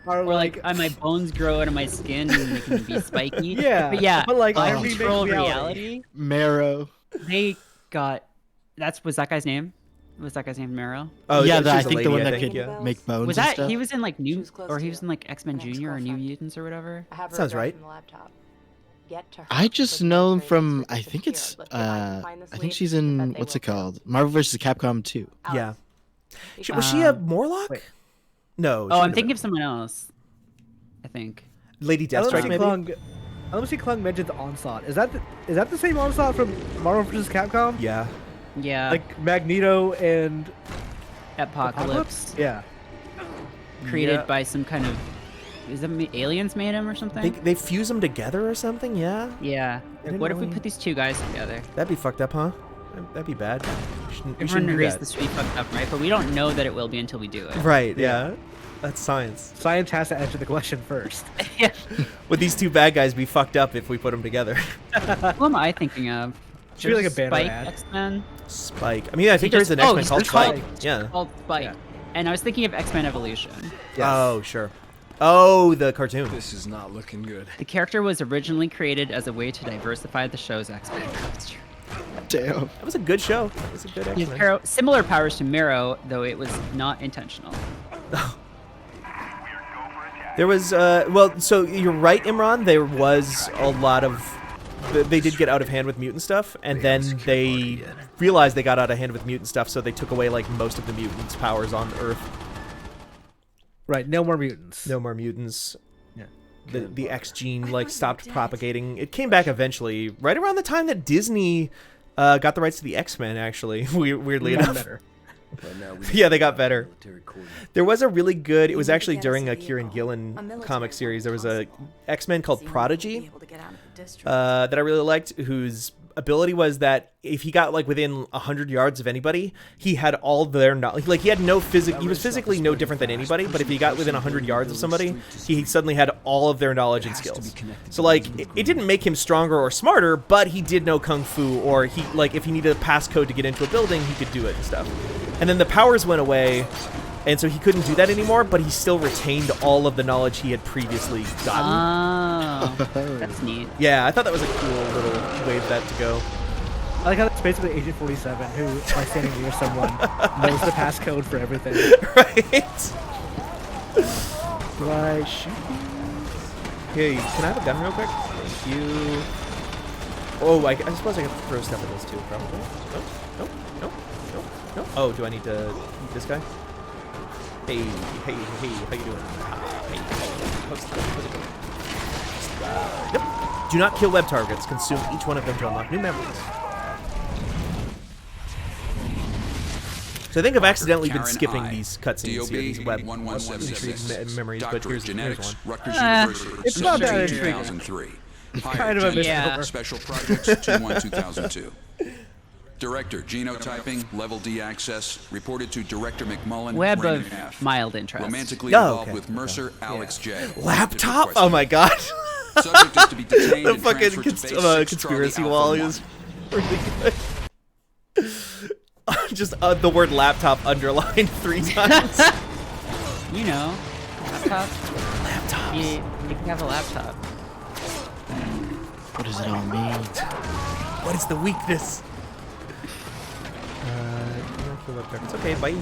or like my bones grow out of my skin and they can be spiky. Yeah, But yeah, but, like, on every Control makes reality, Marrow. they got. Was that guy's name? Was that guy's name Marrow? Oh yeah, she's I a think lady, the one I that think, could yeah. make bones. Was and that stuff. he was in like She was close he to was in like X-Men an Junior or New ex-girlfriend. Mutants or whatever? I have her Sounds address right. in the laptop. Get to her I just before the know him trains from. would I think disappear, it's. but if I can find this I think lead, she's I in. bet they What's it will too. called? Marvel vs. Capcom 2. Yeah. Alex, Was she a Morlock? No. she Oh, I'm wouldn't thinking have of someone else. I think. been. Lady I don't Deathstrike, see maybe? Klung. I don't see Klung mentioned the Onslaught. Is that the same Onslaught from Marvel vs. Capcom? Yeah. Yeah. Like Magneto and Apocalypse. Yeah. Created Yeah. by some kind of. Is that aliens made him or something? They fuse them together or something, yeah? Yeah. didn't What if we really- put these two guys together? That'd be fucked up, huh? That'd be bad. We shouldn't Everyone do agrees that. this will be fucked up, right? But we don't know that it will be until we do it. Right, yeah. That's science. Science has to answer the question first. Yeah. Would these two bad guys be fucked up if we put them together? Who am I thinking of? Should be like a There's banner Spike ad. X-Men. Spike. I mean, I think there's an X-Men called Spike. Yeah. Called Spike. Yeah. And I was thinking of X-Men Evolution. Oh, sure. Oh, the cartoon. This is not looking good. The character was originally created as a way to diversify the show's X-Men culture. Damn. That was a good show. That was a good He has X-Men. similar powers to Marrow, though it was not intentional. There was, well, so you're right, Imran. There was a lot of, they did get out of hand with mutant stuff, and then they realized they got out of hand with mutant stuff, so they took away, like, most of the mutants' powers on Earth. Right. No more mutants. No more mutants. Yeah. The X gene, like, stopped propagating. It came back eventually, right around the time that Disney got the rights to the X-Men, actually, weirdly enough. Better. Yeah, they got better. There was a really good, it was actually during a Kieran Gillen comic series, there was a X-Men called Prodigy that I really liked, whose ability was that if he got like within 100 yards of anybody, he had all their knowledge. Like he had no he was physically no different than anybody, but if he got within 100 yards of somebody, he suddenly had all of their knowledge and skills. So like it didn't make him stronger or smarter, but he did know kung fu, or he like if he needed a passcode to get into a building, he could do it and stuff. And then the powers went away, and so he couldn't do that anymore, but he still retained all of the knowledge he had previously gotten. Oh, that's neat. Yeah, I thought that was a cool little way for that to go. I like how it's basically Agent 47, who, by standing near someone, knows the passcode for everything. Right? Do I shoot? Hey, can I have a gun real quick? Thank you. Oh, I suppose I can throw stuff at this too, probably. Nope. Oh, do I need to eat this guy? Hey, how you doing? How's it going? Yep. Do not kill web targets. Consume each one of them to unlock new memories. So I think I've accidentally been skipping these cutscenes here, these web intrigue memories, but here's one. It's not that intriguing. It's kind of a misnomer. Special Projects 2-1-2002. Director, genotyping, level D access, reported to Director McMullen, Web Raymond of F. mild interest. Romantically involved with Mercer, Alex J. Laptop? Oh my god. Subject is to be detained The and fucking transferred to Base 6, conspiracy Charlie wall Alpha is really good. Just the word laptop underlined 3 times. You know, laptop. Laptops. You can have a laptop. What does it all mean? What is the weakness? It's okay, bye.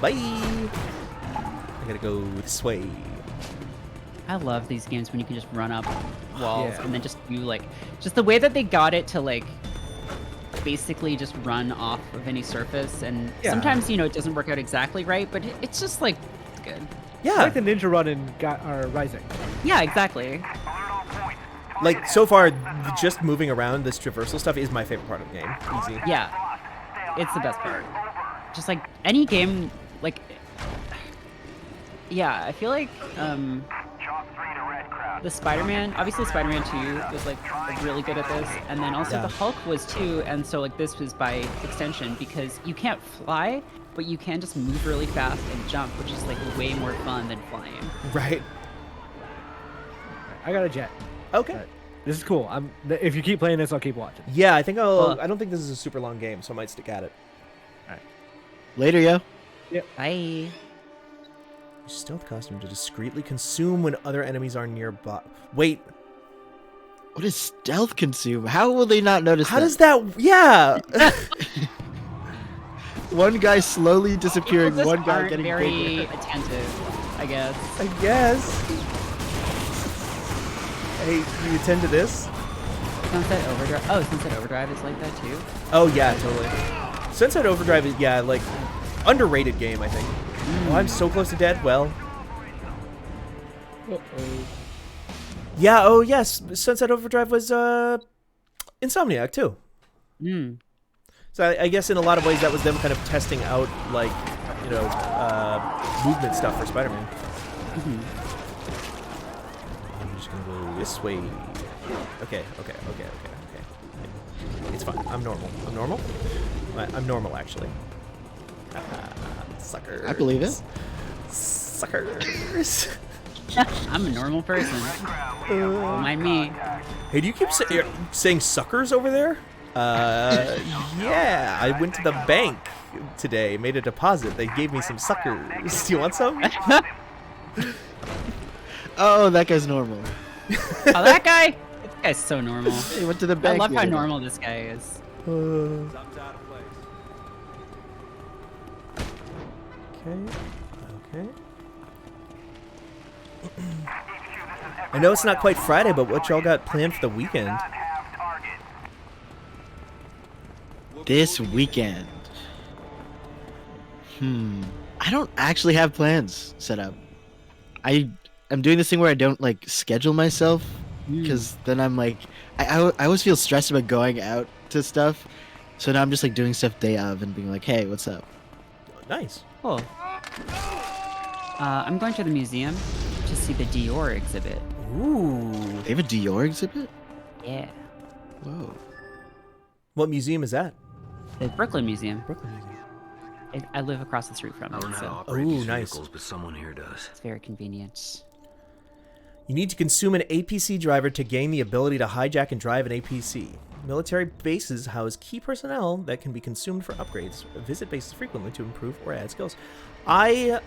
Bye. I gotta go this way. I love these games when you can just run up walls Yeah. and then just do like, just the way that they got it to like, basically just run off of any surface. And Yeah. sometimes, you know, it doesn't work out exactly right, but it's just like, it's good. Yeah. Like the Ninja Run in Rising. Yeah, exactly. Like, so far, just moving around, this traversal stuff is my favorite part of the game. Easy. Yeah. It's the best part. Just like any game, like, yeah, I feel like, the Spider-Man, obviously Spider-Man 2 was like really good at this, and then also the Hulk was too, and so like this was by extension, because you can't fly, but you can just move really fast and jump, which is like way more fun than flying. Right. I got a jet. Okay. This is cool. If you keep playing this, I'll keep watching. Yeah, I think I don't think this is a super long game, so I might stick at it. All right. Later, yo. Yep. Bye. Use stealth costume to discreetly consume when other enemies are nearby. Wait. What does stealth consume? How will they not notice How that? does that... Yeah! One guy slowly disappearing, People one just guy aren't getting very bigger. attentive, I guess. I guess. Hey, do you attend to this? Sunset Overdrive. Oh, Sunset Overdrive is like that too. Oh, yeah, totally. Sunset Overdrive is, yeah, like, underrated game, I think. Oh, I'm so close to dead. Well. Yeah, oh, yes. Sunset Overdrive was, Insomniac, too. Hmm. So I guess in a lot of ways that was them kind of testing out, like, you know, movement stuff for Spider-Man. I'm just gonna go this way. Okay. It's fine. I'm normal. I'm normal, actually. Suckers. I believe it. Suckers. I'm a normal person. Don't mind me. Hey, do you keep saying suckers over there? Yeah, I went to the bank today, made a deposit. They gave me some suckers. Do you want some? Oh, that guy's normal. Oh, that guy? This guy's so normal. He went to the bank. I love the how other day. normal this guy is. Okay. I know it's not quite Friday, but what y'all got planned for the weekend? This weekend. I don't actually have plans set up. I'm doing this thing where I don't like schedule myself because then I'm like I always feel stressed about going out to stuff. So now I'm just like doing stuff day of and being like, hey, what's up? Nice. Cool. I'm going to the museum to see the Dior exhibit. Ooh. They have a Dior exhibit? Yeah. Whoa. What museum is that? The Brooklyn Museum. Brooklyn Museum. I live across the street from I don't it, know how to so operate these nice. vehicles, but someone here does. it's very convenient. You need to consume an APC driver to gain the ability to hijack and drive an APC. Military bases house key personnel that can be consumed for upgrades. Visit bases frequently to improve or add skills. I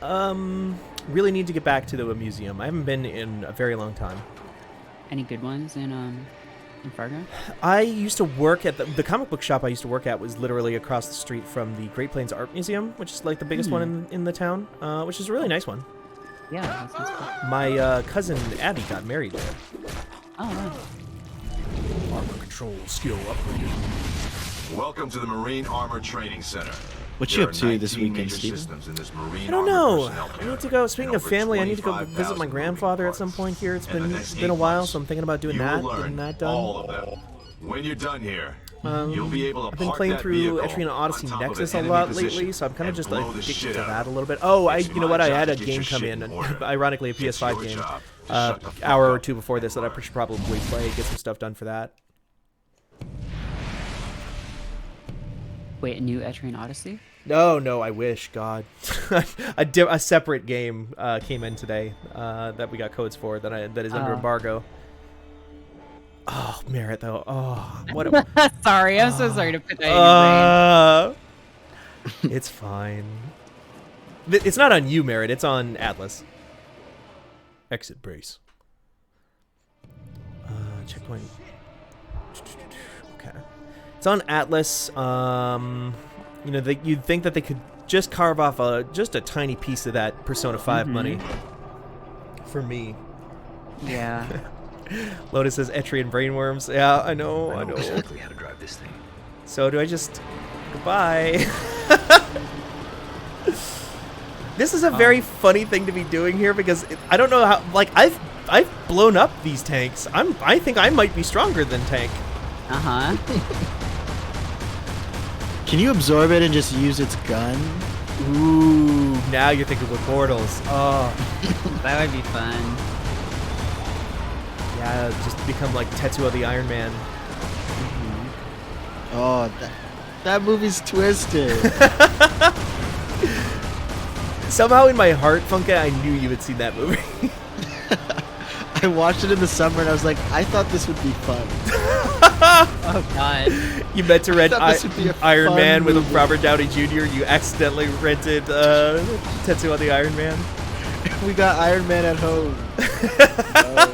really need to get back to the museum. I haven't been in a very long time. Any good ones in Fargo? I used to work at the comic book shop I used to work at was literally across the street from the Great Plains Art Museum, which is like the biggest one in the town, which is a really nice one. Yeah, that sounds cool. My cousin Abby got married there. Oh, wow. Armor control skill upgraded. Welcome to the Marine Armor Training Center. What you up to this weekend, Steven? I don't know. I need to go. Speaking of family, I need to go visit my grandfather at some point here. It's been a while, so I'm thinking about doing that, getting that done. All of them. When you're done here, you'll be able to I've been park playing that through vehicle Etrian Odyssey on top of Nexus an a enemy lot position lately, so I'm kind of and just blow like the addicted shit to out. that a little bit. Oh, It's you know my what? I job had to a get game your come shit in, in order. ironically a It's PS5 your game, job to shut the fuck hour or up. two before this that I should probably play, get some stuff done for that. Wait, a new Etrian Odyssey? No, I wish, God. a separate game came in today that we got codes for that is under embargo. Oh, Merit though. Oh, what a... Sorry, I'm so sorry to put that in your brain. It's fine. It's not on you, Merit. It's on Atlas. Exit brace. Checkpoint. Okay. It's on Atlas. You know, you'd think that they could just carve off just a tiny piece of that Persona 5 money for me. Yeah. Lotus says Etrian brainworms. Yeah, I know. I know exactly how to drive this thing. So do I just... Goodbye. This is a very funny thing to be doing here because I don't know how... Like, I've blown up these tanks. I think I might be stronger than Tank. Uh-huh. Can you absorb it and just use its gun? Ooh, now you're thinking with portals. Oh. That would be fun. Yeah, just become like Tetsuo the Iron Man. Oh, that movie's twisted. Somehow in my heart, Funka, I knew you had seen that movie. I watched it in the summer and I was like, I thought this would be fun. Oh God. You meant to rent thought this would be a Iron fun Man with movie. Robert Downey Jr. You accidentally rented Tetsuo the Iron Man. We got Iron Man at home.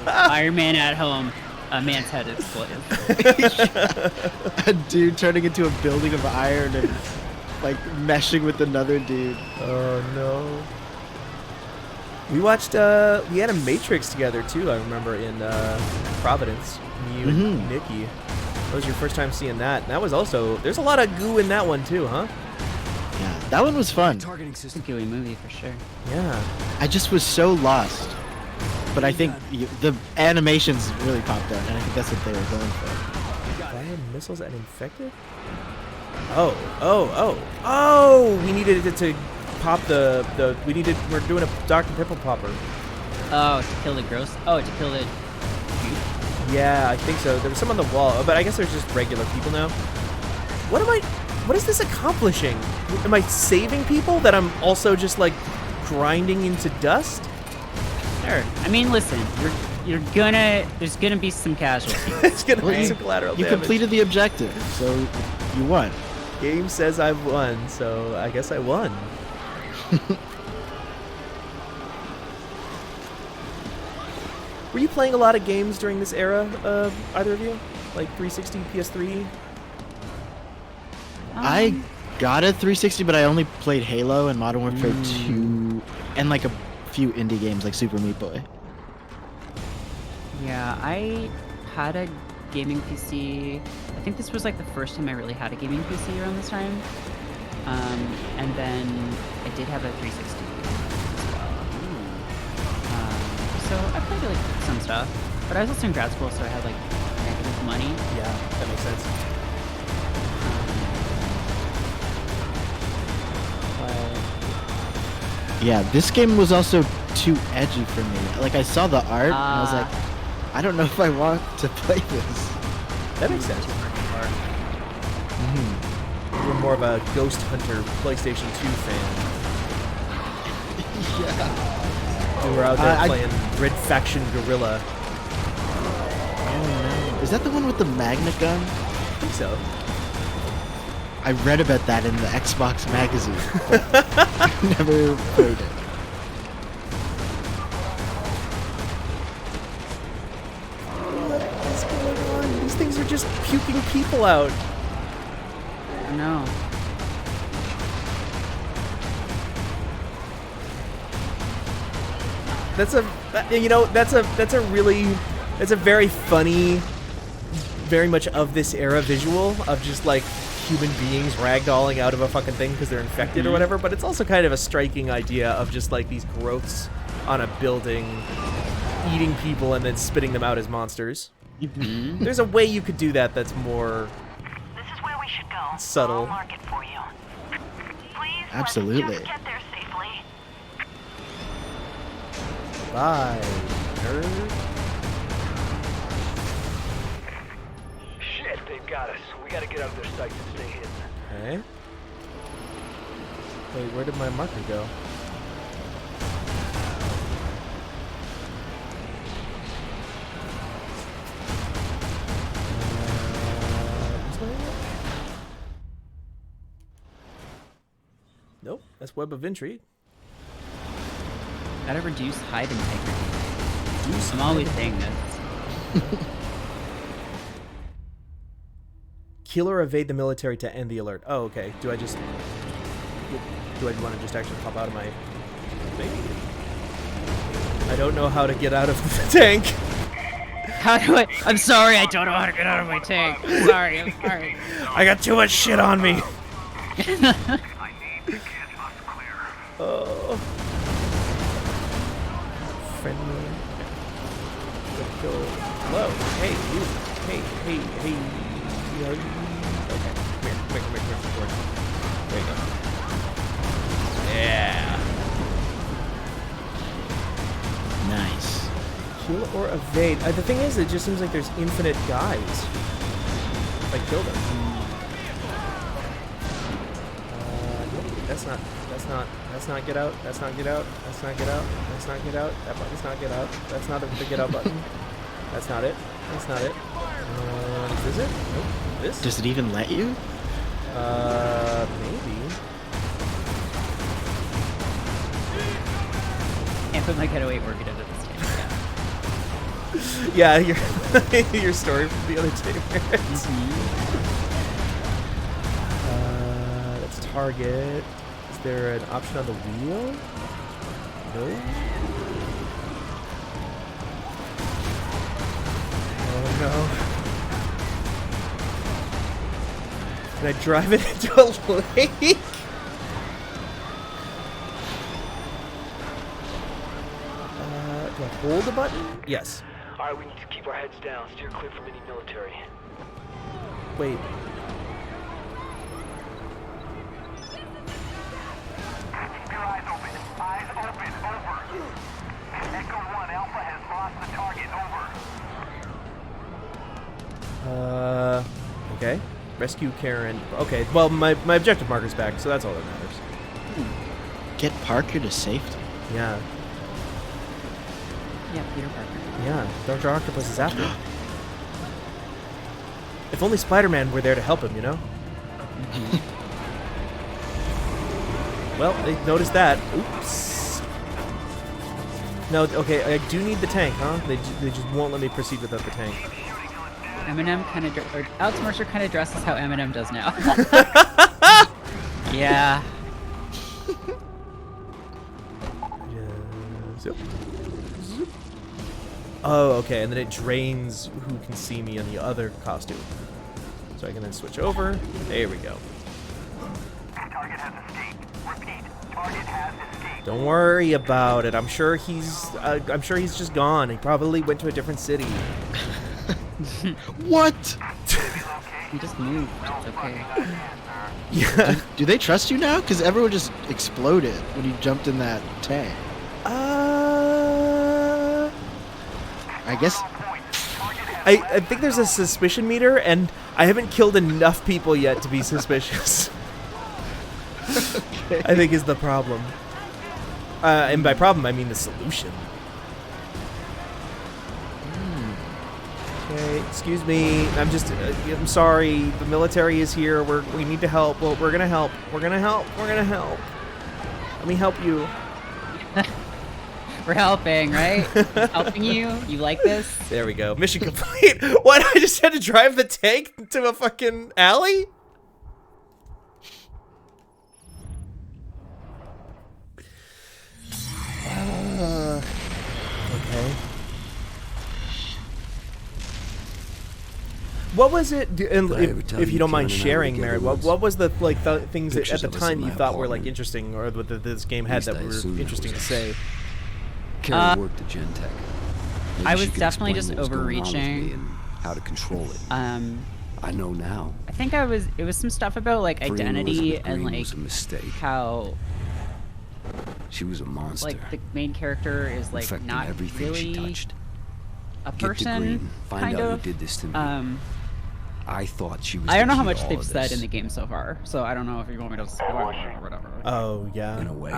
Iron Man at home. A man's head exploded. A dude turning into a building of iron and like meshing with another dude. Oh no. We watched we had a Matrix together too, I remember, in Providence. You and Nikki. That was your first time seeing that. And that was also, there's a lot of goo in that one too, huh? Yeah, that one was fun. It's a gooey movie for sure. Yeah. I just was so lost. But I think the animations really popped out, and I think that's what they were going for. Fire missiles and infected? Oh, we needed it to pop we're doing a Dr. Pimple Popper. Oh, to kill the gross. Oh, to kill the. Yeah, I think so. There was some on the wall, but I guess there's just regular people now. What is this accomplishing? Am I saving people that I'm also just like grinding into dust? Sure. I mean, listen, there's gonna be some casualties. It's gonna be some collateral You damage. completed the objective, so you won. Game says I've won, so I guess I won. Were you playing a lot of games during this era, either of you? Like 360, PS3? I got a 360, but I only played Halo and Modern Warfare 2, and like a few indie games like Super Meat Boy. Yeah, I had a gaming PC. I think this was like the first time I really had a gaming PC around this time. And then I did have a 360 as well. So I played like some stuff, but I was also in grad school, so I had like negative money. Yeah, that makes sense. Yeah, this game was also too edgy for me. Like, I saw the art, and I was like, I don't know if I want to play this. That makes sense. You're more of a Ghost Hunter PlayStation 2 fan. Yeah. We were out there playing Red Faction Guerrilla. Oh no. Is that the one with the magnet gun? I think so. I read about that in the Xbox magazine, but never played it. What is going on? These things are just puking people out. No. That's a very funny, very much of this era visual of just like human beings ragdolling out of a fucking thing because they're infected or whatever, but it's also kind of a striking idea of just like these growths on a building eating people and then spitting them out as monsters. There's a way you could do that that's more subtle. Absolutely. Bye, nerd. Shit, they've got us. We gotta get out of their sights and stay hidden. Okay. Wait, where did my marker go? Nope, that's Web of Intrigue. Gotta reduce hide integrity. I'm always saying this. Kill or evade the military to end the alert. Oh, okay. Do I want to just actually pop out of my thing? I don't know how to get out of the tank. How do I? I'm sorry, I don't know how to get out of my tank. I'm sorry. I got too much shit on me. Oh. Friendly. Let's go. Hello. Hey, you. Hey. Okay. Come here. There you go. Yeah. Nice. Kill or evade. The thing is, it just seems like there's infinite guys. If I kill them. Nope, that's not That's not get out. That's not get out. That's not get out. That's not get out. That button's not get out. That's not the get out button. That's not it. That's not it. Is it? Nope. This? Does it even let you? Maybe. Can't put my getaway orchid into this tank. Yeah, your story from the other day. Let's target. Is there an option on the wheel? No. Oh no. Can I drive it into a lake? Do I hold the button? Yes. Alright, we need to keep our heads down, steer clear from any military. Wait. Keep your eyes open. Eyes open. Over. Echo 1, Alpha has lost the target. Over. Okay. Rescue Karen. Okay, well, my objective marker's back, so that's all that matters. Get Parker to safety. Yeah. Yeah, Peter Parker. Yeah, Dr. Octopus is after him. If only Spider-Man were there to help him, you know? Well, they noticed that. Oops. No, okay, I do need the tank, huh? They just won't let me proceed without the tank. Eminem kind of, or Alex Mercer kind of dresses how Eminem does now. Yeah. Zip. Oh, okay, and then it drains who can see me in the other costume. So I can then switch over. There we go. Target has escaped. Repeat. Target has escaped. Don't worry about it. I'm sure he's just gone. He probably went to a different city. What? You just moved. It's okay. Yeah. Do they trust you now? Because everyone just exploded when you jumped in that tank. I guess. I think there's a suspicion meter, and I haven't killed enough people yet to be suspicious. Okay. I think is the problem. And by problem, I mean the solution. Okay, excuse me. I'm sorry. The military is here. We need to help. Well, we're gonna help. We're gonna help. We're gonna help. Let me help you. We're helping, right? Helping you? You like this? There we go. Mission complete. What? I just had to drive the tank to a fucking alley? Okay. What was it? And if you don't mind sharing, Merritt, what was the things that at the time you thought were like interesting, or that this game had that were interesting to say? Karen worked at Gentech. I was definitely just overreaching. And how to control it. I know now. I think it was some stuff about like identity and like was a mistake. how she was a monster. Like the main character is like affecting not everything really she touched. a Get to person. Green. Find kind out of. who did this to me. I thought she was. I don't know how the key much to they've all of said this. in the game so far, so I don't know if you want me to spoil it or whatever. Oh yeah. In a way.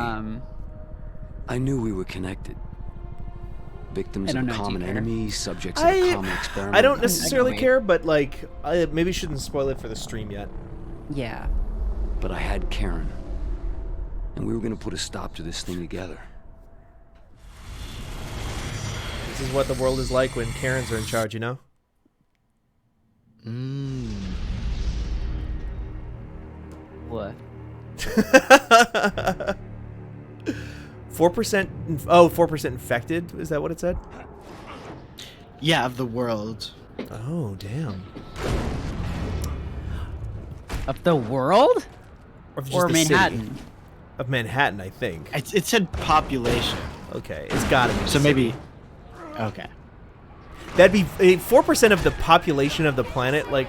I knew we were connected. Victims I of don't a know, do you common care? enemy, subjects of a common experiment. I don't necessarily wait. care, but like, I maybe shouldn't spoil it for the stream yet. Yeah. But I had Karen. And we were gonna put a stop to this thing together. This is what the world is like when Karens are in charge, you know? What? 4%. Oh, 4% infected. Is that what it said? Yeah, of the world. Oh, damn. Of the world? Of Or the Manhattan? city. Of Manhattan, I think. It said population. Okay, it's gotta be. So maybe. Okay. That'd be 4% of the population of the planet. Like,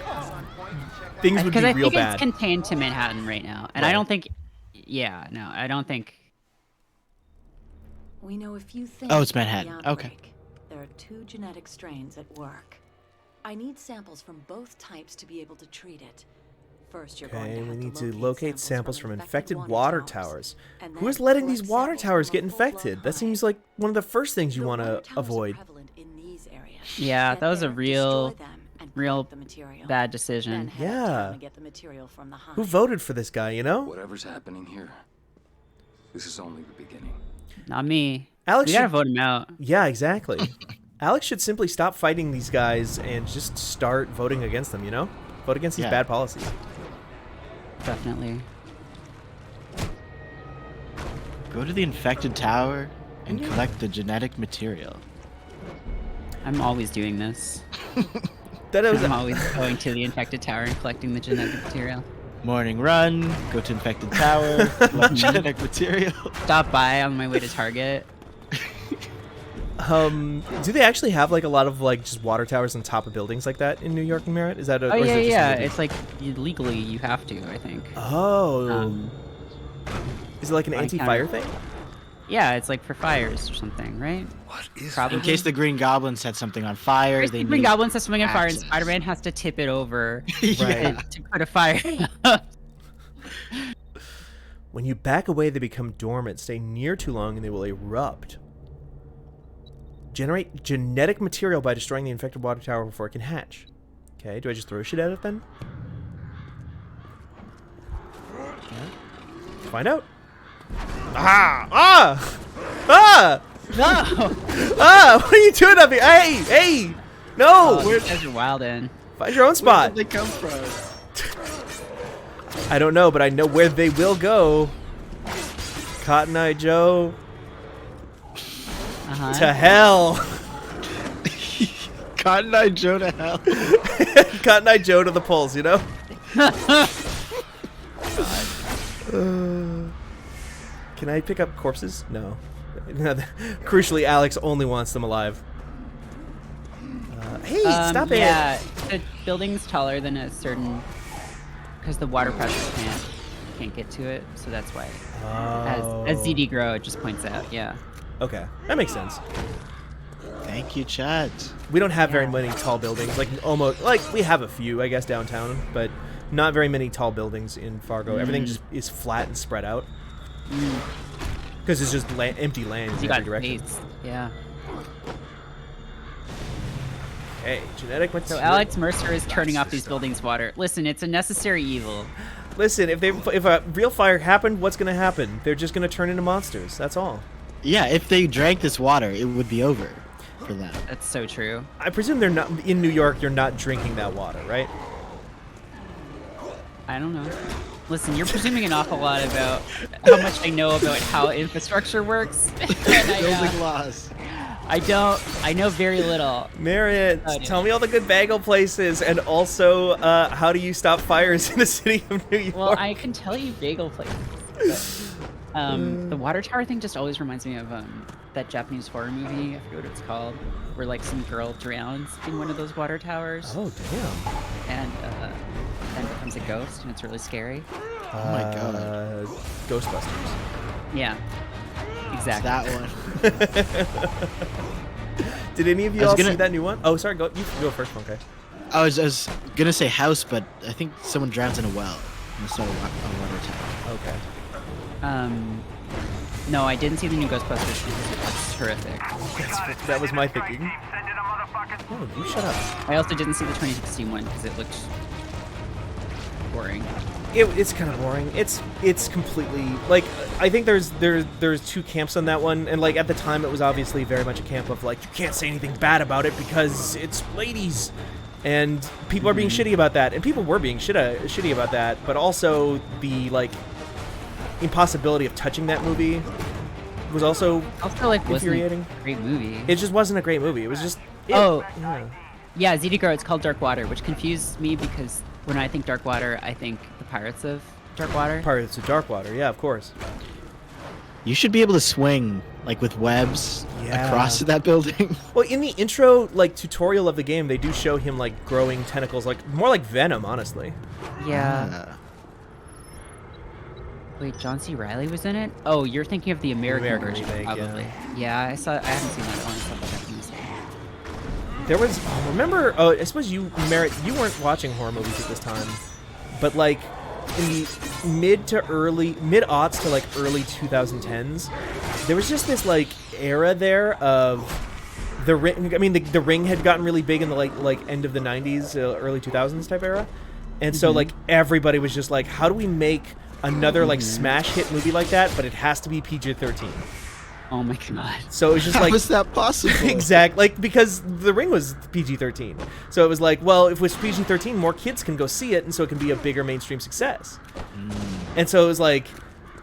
things would be real Because I think bad. it's contained to Manhattan right now, and I don't think. Yeah, no, I don't think. We know a few things. Oh, it's about the Manhattan. Okay. outbreak. There are 2 genetic strains at work. I need samples from both types to be able to treat it. First, you're going Okay, to we have need to to locate samples from infected water towers. and Who then is letting these collect water samples towers from get a full-blown infected? That hive. seems like one of the first things you The want water to towers are avoid. prevalent in these areas. Yeah, Get that was a there, real, destroy them, and real collect the material. bad Then decision. head uptown Yeah. and get the material from the hive. Who voted for this guy, you know? Whatever's happening here, this is only the beginning. Not me. Alex We gotta should- vote him out. Yeah, exactly. Alex should simply stop fighting these guys and just start voting against them, you know? Vote against these Yeah. bad policies. Definitely. Go to the infected tower and collect the genetic material. I'm always doing this. I'm always going to the infected tower and collecting the genetic material. Morning run, go to infected tower, collect genetic material. Stop by on my way to Target. Do they actually have like a lot of like just water towers on top of buildings like that in New York and Merritt? Is that a, Oh or is yeah, it just a yeah. movie? It's like legally you have to, I think. Oh. Is it like an I anti-fire kinda- thing? Yeah, it's like for fires or something, right? What is Probably. In case the Green Goblin set something on fire, If they the Green need Goblin sets something on fire and access. Spider-Man has to tip it over Yeah. to put a fire. When you back away, they become dormant. Stay near too long and they will erupt. Generate genetic material by destroying the infected water tower before it can hatch. Okay, do I just throw shit at it then? Yeah. Find out. Ah! Ah! Ah! No! Ah! What are you doing up here? Hey! Hey! No! Oh, you guys are wild in. Find your own spot. Where did they come from? I don't know, but I know where they will go. Cotton Eye Joe. To hell. Cotton Eye Joe to hell. Cotton Eye Joe to the polls, you know? Can I pick up corpses? No. Crucially, Alex only wants them alive. Hey, stop it! Yeah, the building's taller than a certain... Because the water pressure can't get to it, so that's why. As ZD grow, it just points out, yeah. Okay, that makes sense. Thank you, chat. We don't have very many tall buildings. Like, almost... Like, we have a few, I guess, downtown, but not very many tall buildings in Fargo. Everything just is flat and spread out. Because it's just empty land in You every got direction. space, yeah. Hey, genetic So material. Alex Mercer is turning off these buildings' water. Listen, it's a necessary evil. Listen, if a real fire happened, what's gonna happen? They're just gonna turn into monsters. That's all. Yeah, if they drank this water, it would be over for them. That's so true. I presume they're not in New York. You're not drinking that water, right? I don't know. Listen, you're presuming an awful lot about how much I know about how infrastructure works. Building laws. I know very little. Marriott, tell me all the good bagel places, and also how do you stop fires in the city of New York? Well, I can tell you bagel places. But, the water tower thing just always reminds me of that Japanese horror movie. I forget what it's called, where like some girl drowns in one of those water towers. Oh damn! And then becomes a ghost, and it's really scary. Oh my god. Ghostbusters. Yeah. Exactly. That one. Did any of you I was all gonna- see that new one? Oh, sorry. Go. You go first. Okay. I was gonna say house, but I think someone drowns in a well instead of a water tower. Okay. No, I didn't see the new Ghostbusters because it's terrific. That was my thinking. Oh, you shut up. I also didn't see the 2016 one because it looked boring. It's kind of boring. It's completely like I think there's two camps on that one, and like at the time it was obviously very much a camp of like you can't say anything bad about it because it's ladies, and people are being shitty about that, and people were being shitty about that, but also the like impossibility of touching that movie was also like infuriating. Wasn't a great movie. It just wasn't a great movie. It was just Yeah, ZD Grow, it's called Dark Water, which confused me because when I think Dark Water, I think the Pirates of Dark Water. Pirates of Dark Water, yeah, of course. You should be able to swing like with webs across that building. Well, in the intro like tutorial of the game, they do show him like growing tentacles, like more like Venom, honestly. Yeah. Wait, John C. Reilly was in it? Oh, you're thinking of the American version, remake, probably. Yeah, I haven't seen that one. I saw the Japanese one. There was, remember, I suppose you, Merritt, you weren't watching horror movies at this time, but like in the mid-aughts to like early 2010s, there was just this like era there of the Ring. I mean, the Ring had gotten really big in the like end of the 90s, early 2000s type era, and so like everybody was just like, how do we make another like smash hit movie like that, but it has to be PG-13. Oh my god. So it was just How like, is that possible? Exactly, like because the Ring was PG-13. So it was like, well, if it's PG-13, more kids can go see it, and so it can be a bigger mainstream success. And so it was like,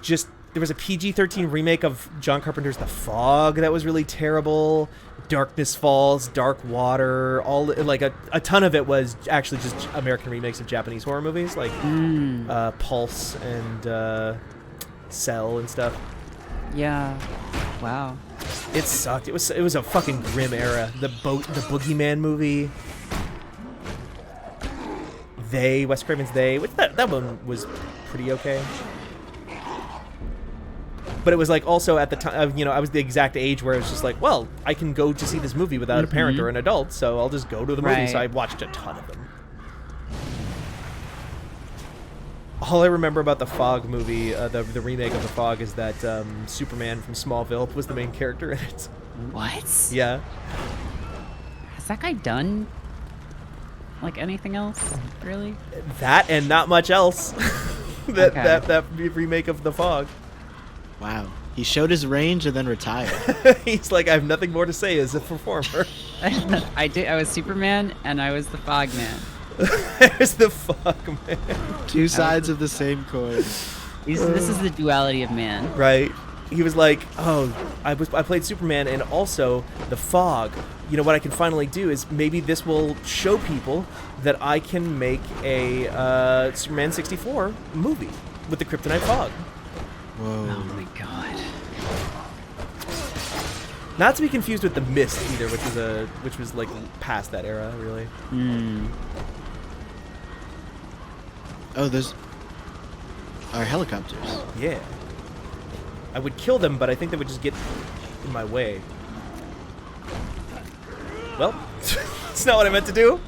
just there was a PG-13 remake of John Carpenter's The Fog that was really terrible. Darkness Falls, Dark Water, all like a ton of it was actually just American remakes of Japanese horror movies, like Pulse and Cell and stuff. Yeah. Wow. It sucked. It was a fucking grim era. The Boogeyman movie. Wes Craven's They, which that one was pretty okay. But it was like also at the time, I was the exact age where it was just like, well, I can go to see this movie without a parent or an adult, so I'll just go to the movie. So I watched a ton of them. All I remember about the Fog movie, the remake of the Fog, is that Superman from Smallville was the main character in it. What? Yeah. Has that guy done like anything else, really? That and not much else. that remake of the Fog. Wow. He showed his range and then retired. He's like, I have nothing more to say as a performer. I was Superman and I was the Fog Man. There's the Fog Man. Two sides of the same coin. This is the duality of man. Right. He was like, oh, I played Superman and also the Fog. You know what I can finally do is maybe this will show people that I can make a Superman 64 movie with the Kryptonite Fog. Whoa. Oh my god. Not to be confused with the Mist either, which was like past that era, really. Oh, those are helicopters. Yeah. I would kill them, but I think they would just get in my way. Well, it's not what I meant to do.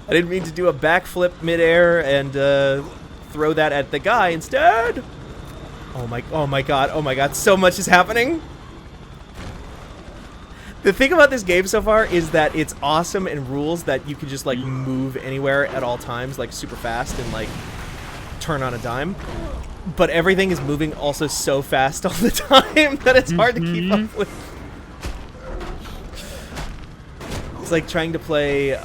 I didn't mean to do a backflip midair and throw that at the guy instead. Oh my god, so much is happening. The thing about this game so far is that it's awesome and rules that you can just like move anywhere at all times, like super fast and like turn on a dime. But everything is moving also so fast all the time that it's hard to keep up with. It's like trying to play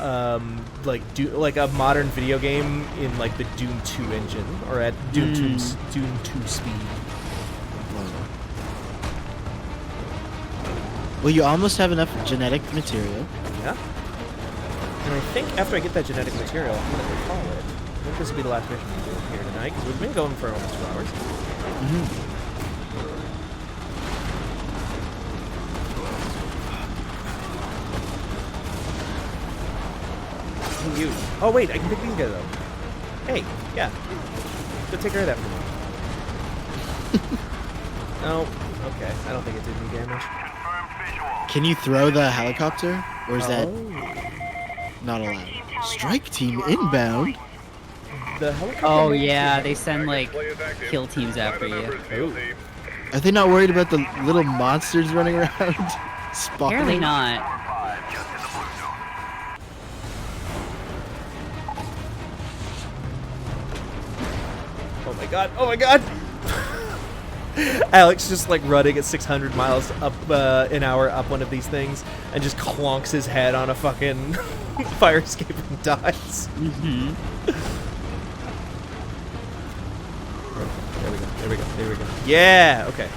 like a modern video game in like the Doom 2 engine or at Doom 2 speed. Well, you almost have enough genetic material. Yeah. And I think after I get that genetic material, I'm gonna go call it. I think this will be the last mission we do here tonight because we've been going for almost 2 hours. You. Oh wait, I can pick these guys up. Hey, yeah. Go take care of that for me. No. Okay, I don't think it did me damage. Can you throw the helicopter? Or is that not allowed? Strike team inbound? The helicopter? Oh yeah, they send like kill teams after you. Ooh. Are they not worried about the little monsters running around? Spawning? Apparently not. Oh my god, oh my god! Alex just like running at 600 miles up an hour up one of these things and just clonks his head on a fucking fire escape and dies. There we go. Yeah, okay.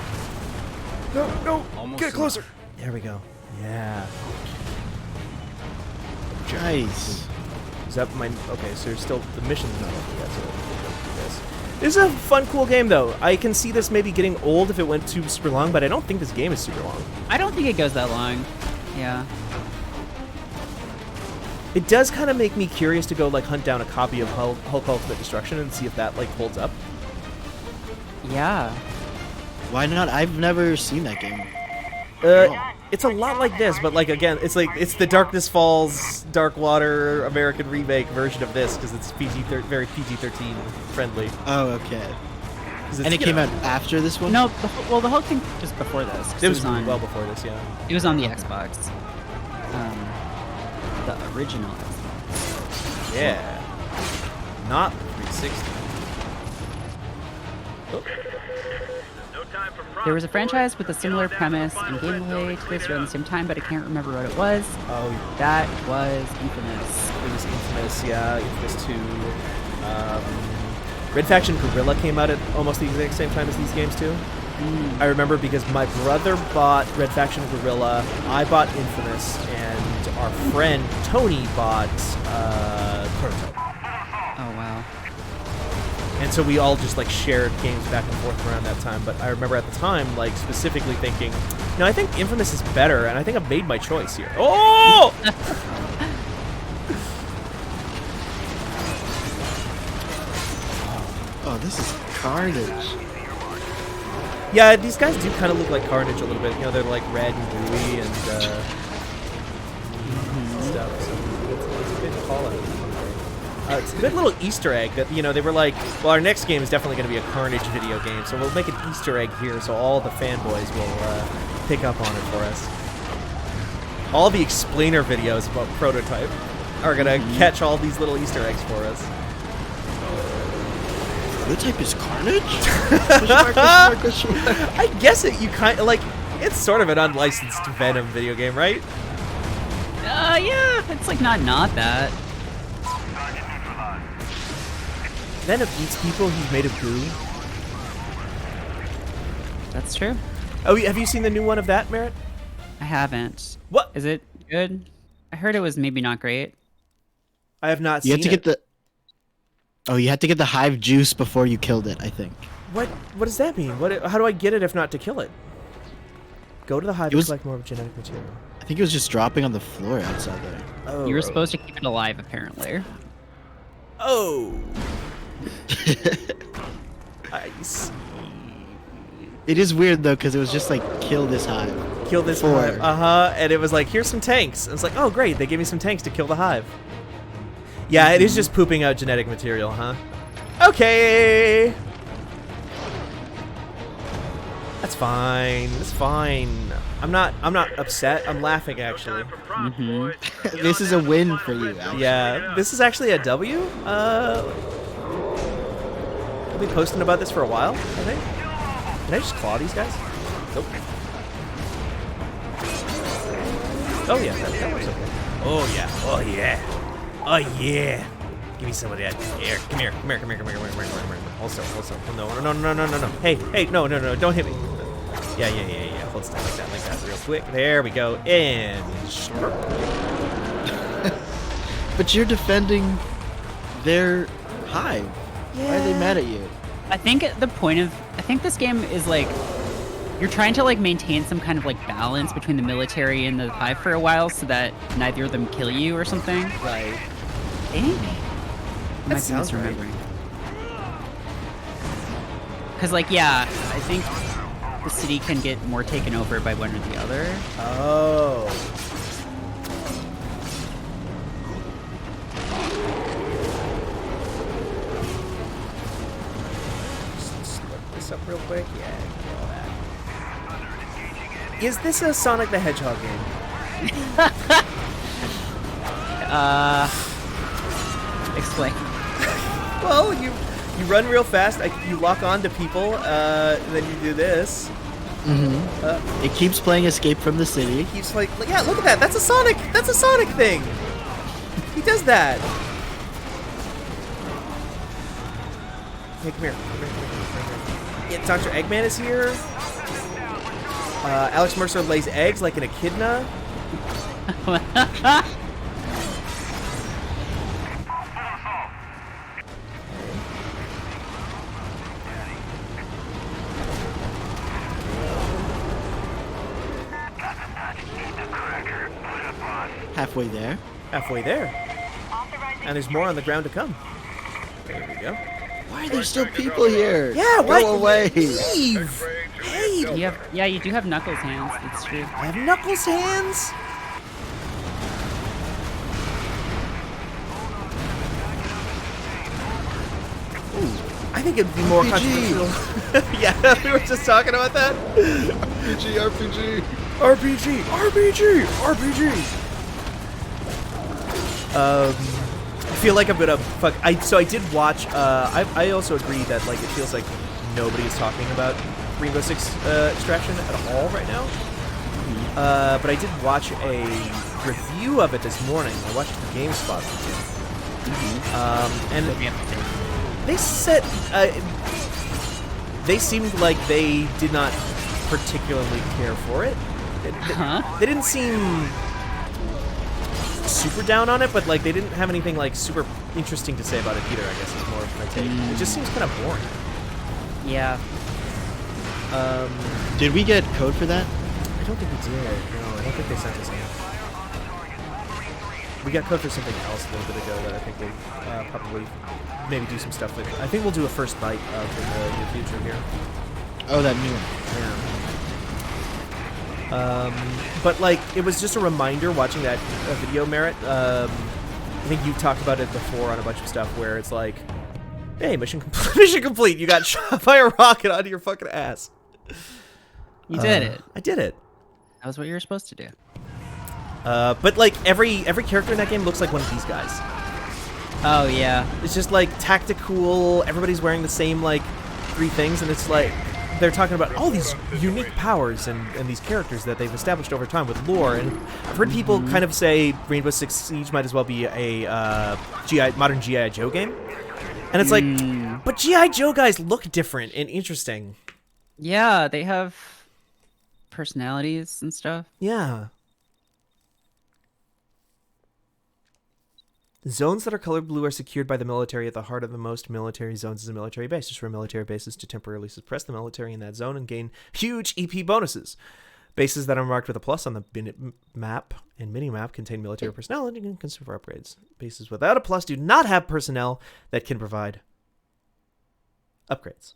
No, Almost get closer. There we go. Yeah. Nice. Is that my... Okay, so there's still... The mission's not over yet, so... This is a fun, cool game, though. I can see this maybe getting old if it went too super long, but I don't think this game is super long. I don't think it goes that long. Yeah. It does kind of make me curious to go, like, hunt down a copy of Hulk Ultimate Destruction and see if that, like, holds up. Yeah. Why not? I've never seen that game. It's a lot like this, but like again, it's the Darkness Falls, Dark Water American remake version of this because it's very PG-13 friendly. Oh, okay. And it came out after this one? No, the whole thing was before this. It was on well before this, yeah. It was on the Xbox, the original Xbox. Yeah, not 360. Oh. There was a franchise with a similar premise and gameplay to this around the same time, but I can't remember what it was. Oh, that was Infamous. It was Infamous, yeah. Infamous 2. Red Faction Guerrilla came out at almost the exact same time as these games too. I remember because my brother bought Red Faction Guerrilla, I bought Infamous, and our friend Tony bought Prototype. Oh wow. And so we all just like shared games back and forth around that time. But I remember at the time like specifically thinking, no, I think Infamous is better, and I think I've made my choice here. Oh! Oh, this is carnage. Yeah, these guys do kind of look like Carnage a little bit. You know, they're like red and gooey and stuff. So it's a good call out. It's a good little Easter egg that, you know, they were like, well, our next game is definitely going to be a Carnage video game, so we'll make an Easter egg here so all the fanboys will pick up on it for us. All the explainer videos about Prototype are going to catch all these little Easter eggs for us. Prototype is Carnage? I guess you kind of like, it's sort of an unlicensed Venom video game, right? Yeah, it's like not that. Venom eats people he's made of goo. That's true. Oh, have you seen the new one of that, Merritt? I haven't. What? Is it good? I heard it was maybe not great. I have not You seen have to get the... Oh, you had to get the hive juice before you killed it, I think. What does that mean? How do I get it if not to kill it? Go to the hive and collect more genetic material. I think it was just dropping on the floor outside there. Oh. You were supposed to keep it alive, apparently. Oh. I see. It is weird, though, because it was just like, kill this hive. Kill this hive. And it was like, here's some tanks. And it's like, oh, great. They gave me some tanks to kill the hive. Yeah, it is just pooping out genetic material, huh? Okay. That's fine. That's fine. I'm not upset. I'm laughing, actually. This is a win for you, actually. Yeah, this is actually a W. We'll be posting about this for a while, I think. Can I just claw these guys? Nope. Oh yeah, that works okay. Oh yeah. Oh yeah. Oh yeah. Give me some of that. Here, come here. Also. No. Hey, no, don't hit me. Yeah. Hold still like that, real quick. There we go. And But you're defending their hive. Yeah. Why are they mad at you? I think this game is like, you're trying to like maintain some kind of like balance between the military and the hive for a while so that neither of them kill you or something. Right. I think. I might be misremembering. Because like, yeah, I think the city can get more taken over by one or the other. Oh. This up real quick. Yeah, get all that. Is this a Sonic the Hedgehog game? Explain. Well, you run real fast. You lock on to people. Then you do this. It keeps playing Escape from the City. It keeps like, yeah, look at that. That's a Sonic thing. He does that. Hey, come here. Yeah, Dr. Eggman is here. Alex Mercer lays eggs like an echidna. Halfway there. Halfway there. And there's more on the ground to come. There we go. Why are there still people here? Yeah, what? Go away. Leave. Hey. indeed. You do have Knuckles hands. That's true. I have Knuckles hands. Ooh, I think it'd be more controversial. Yeah, we were just talking about that. RPG. I feel like I'm gonna fuck. So I did watch. I also agree that like it feels like nobody is talking about Rainbow Six Extraction at all right now. But I did watch a review of it this morning. I watched the GameSpot review. And they said they seemed like they did not particularly care for it. They didn't seem super down on it, but like they didn't have anything like super interesting to say about it either. I guess is more of my take. It just seems kind of boring. Yeah. Did we get code for that? I don't think we did. No, I don't think they sent us in. We got code for something else a little bit ago that I think we'll probably maybe do some stuff with. I think we'll do a first bite of in the near future here. Oh, that new one. Yeah. But like, it was just a reminder watching that video, Merritt. I think you talked about it before on a bunch of stuff where it's like, hey, mission complete. You got shot by a rocket onto your fucking ass. You did it. I did it. That was what you were supposed to do. But like every character in that game looks like one of these guys. Oh yeah. It's just like tactical. Everybody's wearing the same like 3 things, and it's like they're talking about all these unique powers and these characters that they've established over time with lore. And I've heard people kind of say Rainbow Six Siege might as well be a modern G.I. Joe game. And it's like, but G.I. Joe guys look different and interesting. Yeah, they have personalities and stuff. Yeah. Zones that are colored blue are secured by the military. At the heart of the most military zones is a military base. Destroy military bases to temporarily suppress the military in that zone and gain huge EP bonuses. Bases that are marked with a plus on the map and mini-map contain military personnel and can consumer upgrades. Bases without a plus do not have personnel that can provide upgrades.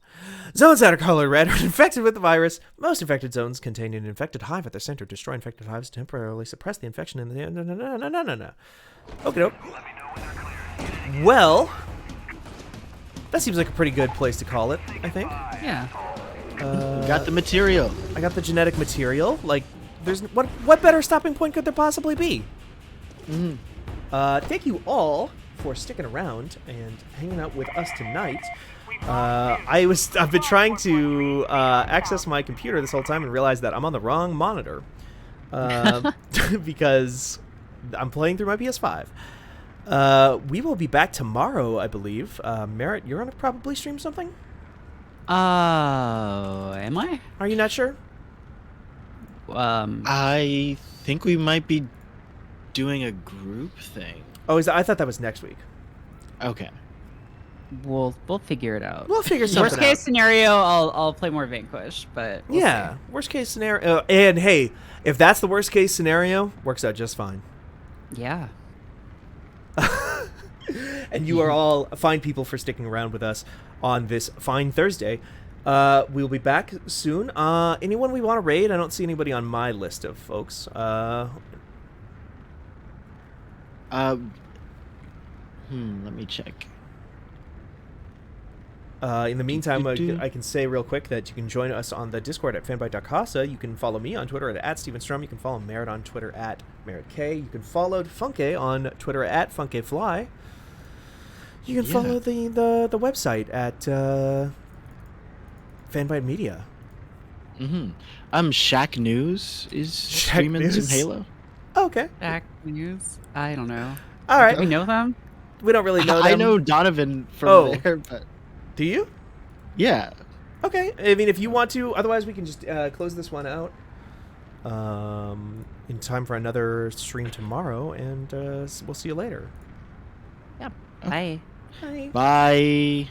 Zones that are colored red are infected with the virus. Most infected zones contain an infected hive at their center. Destroy infected hives to temporarily suppress the infection in the... No. Okay, doke. Well, that seems like a pretty good place to call it, I think. Yeah. You got the material. I got the genetic material. Like, there's what better stopping point could there possibly be? Thank you all for sticking around and hanging out with us tonight. I've been trying to access my computer this whole time and realized that I'm on the wrong monitor because I'm playing through my PS5. We will be back tomorrow, I believe. Merritt, you're gonna probably stream something? Am I? Are you not sure? I think we might be doing a group thing. Oh, I thought that was next week. Okay. We'll figure it out. We'll figure something out. Worst case scenario, I'll play more Vanquish, but we'll see. Worst case scenario. And hey, if that's the worst case scenario, works out just fine. Yeah. And you are all fine people for sticking around with us on this fine Thursday. We'll be back soon. Anyone we want to raid? I don't see anybody on my list of folks. Let me check. In the meantime, I can say real quick that you can join us on the Discord at fanbyte.casa. You can follow me on Twitter at @StevenStrum. You can follow Merritt on Twitter at MerrittK. You can follow Funke on Twitter at FunkeFly. You can follow the website at Fanbyte Media. Shaq News is streaming some Halo. Oh, okay. Shaq News? I don't know. All right. Do we know them? We don't really know them. I know Donovan from there, but... Do you? Yeah. Okay. I mean, if you want to. Otherwise, we can just close this one out in time for another stream tomorrow, and we'll see you later. Yep. Bye. Bye. Bye.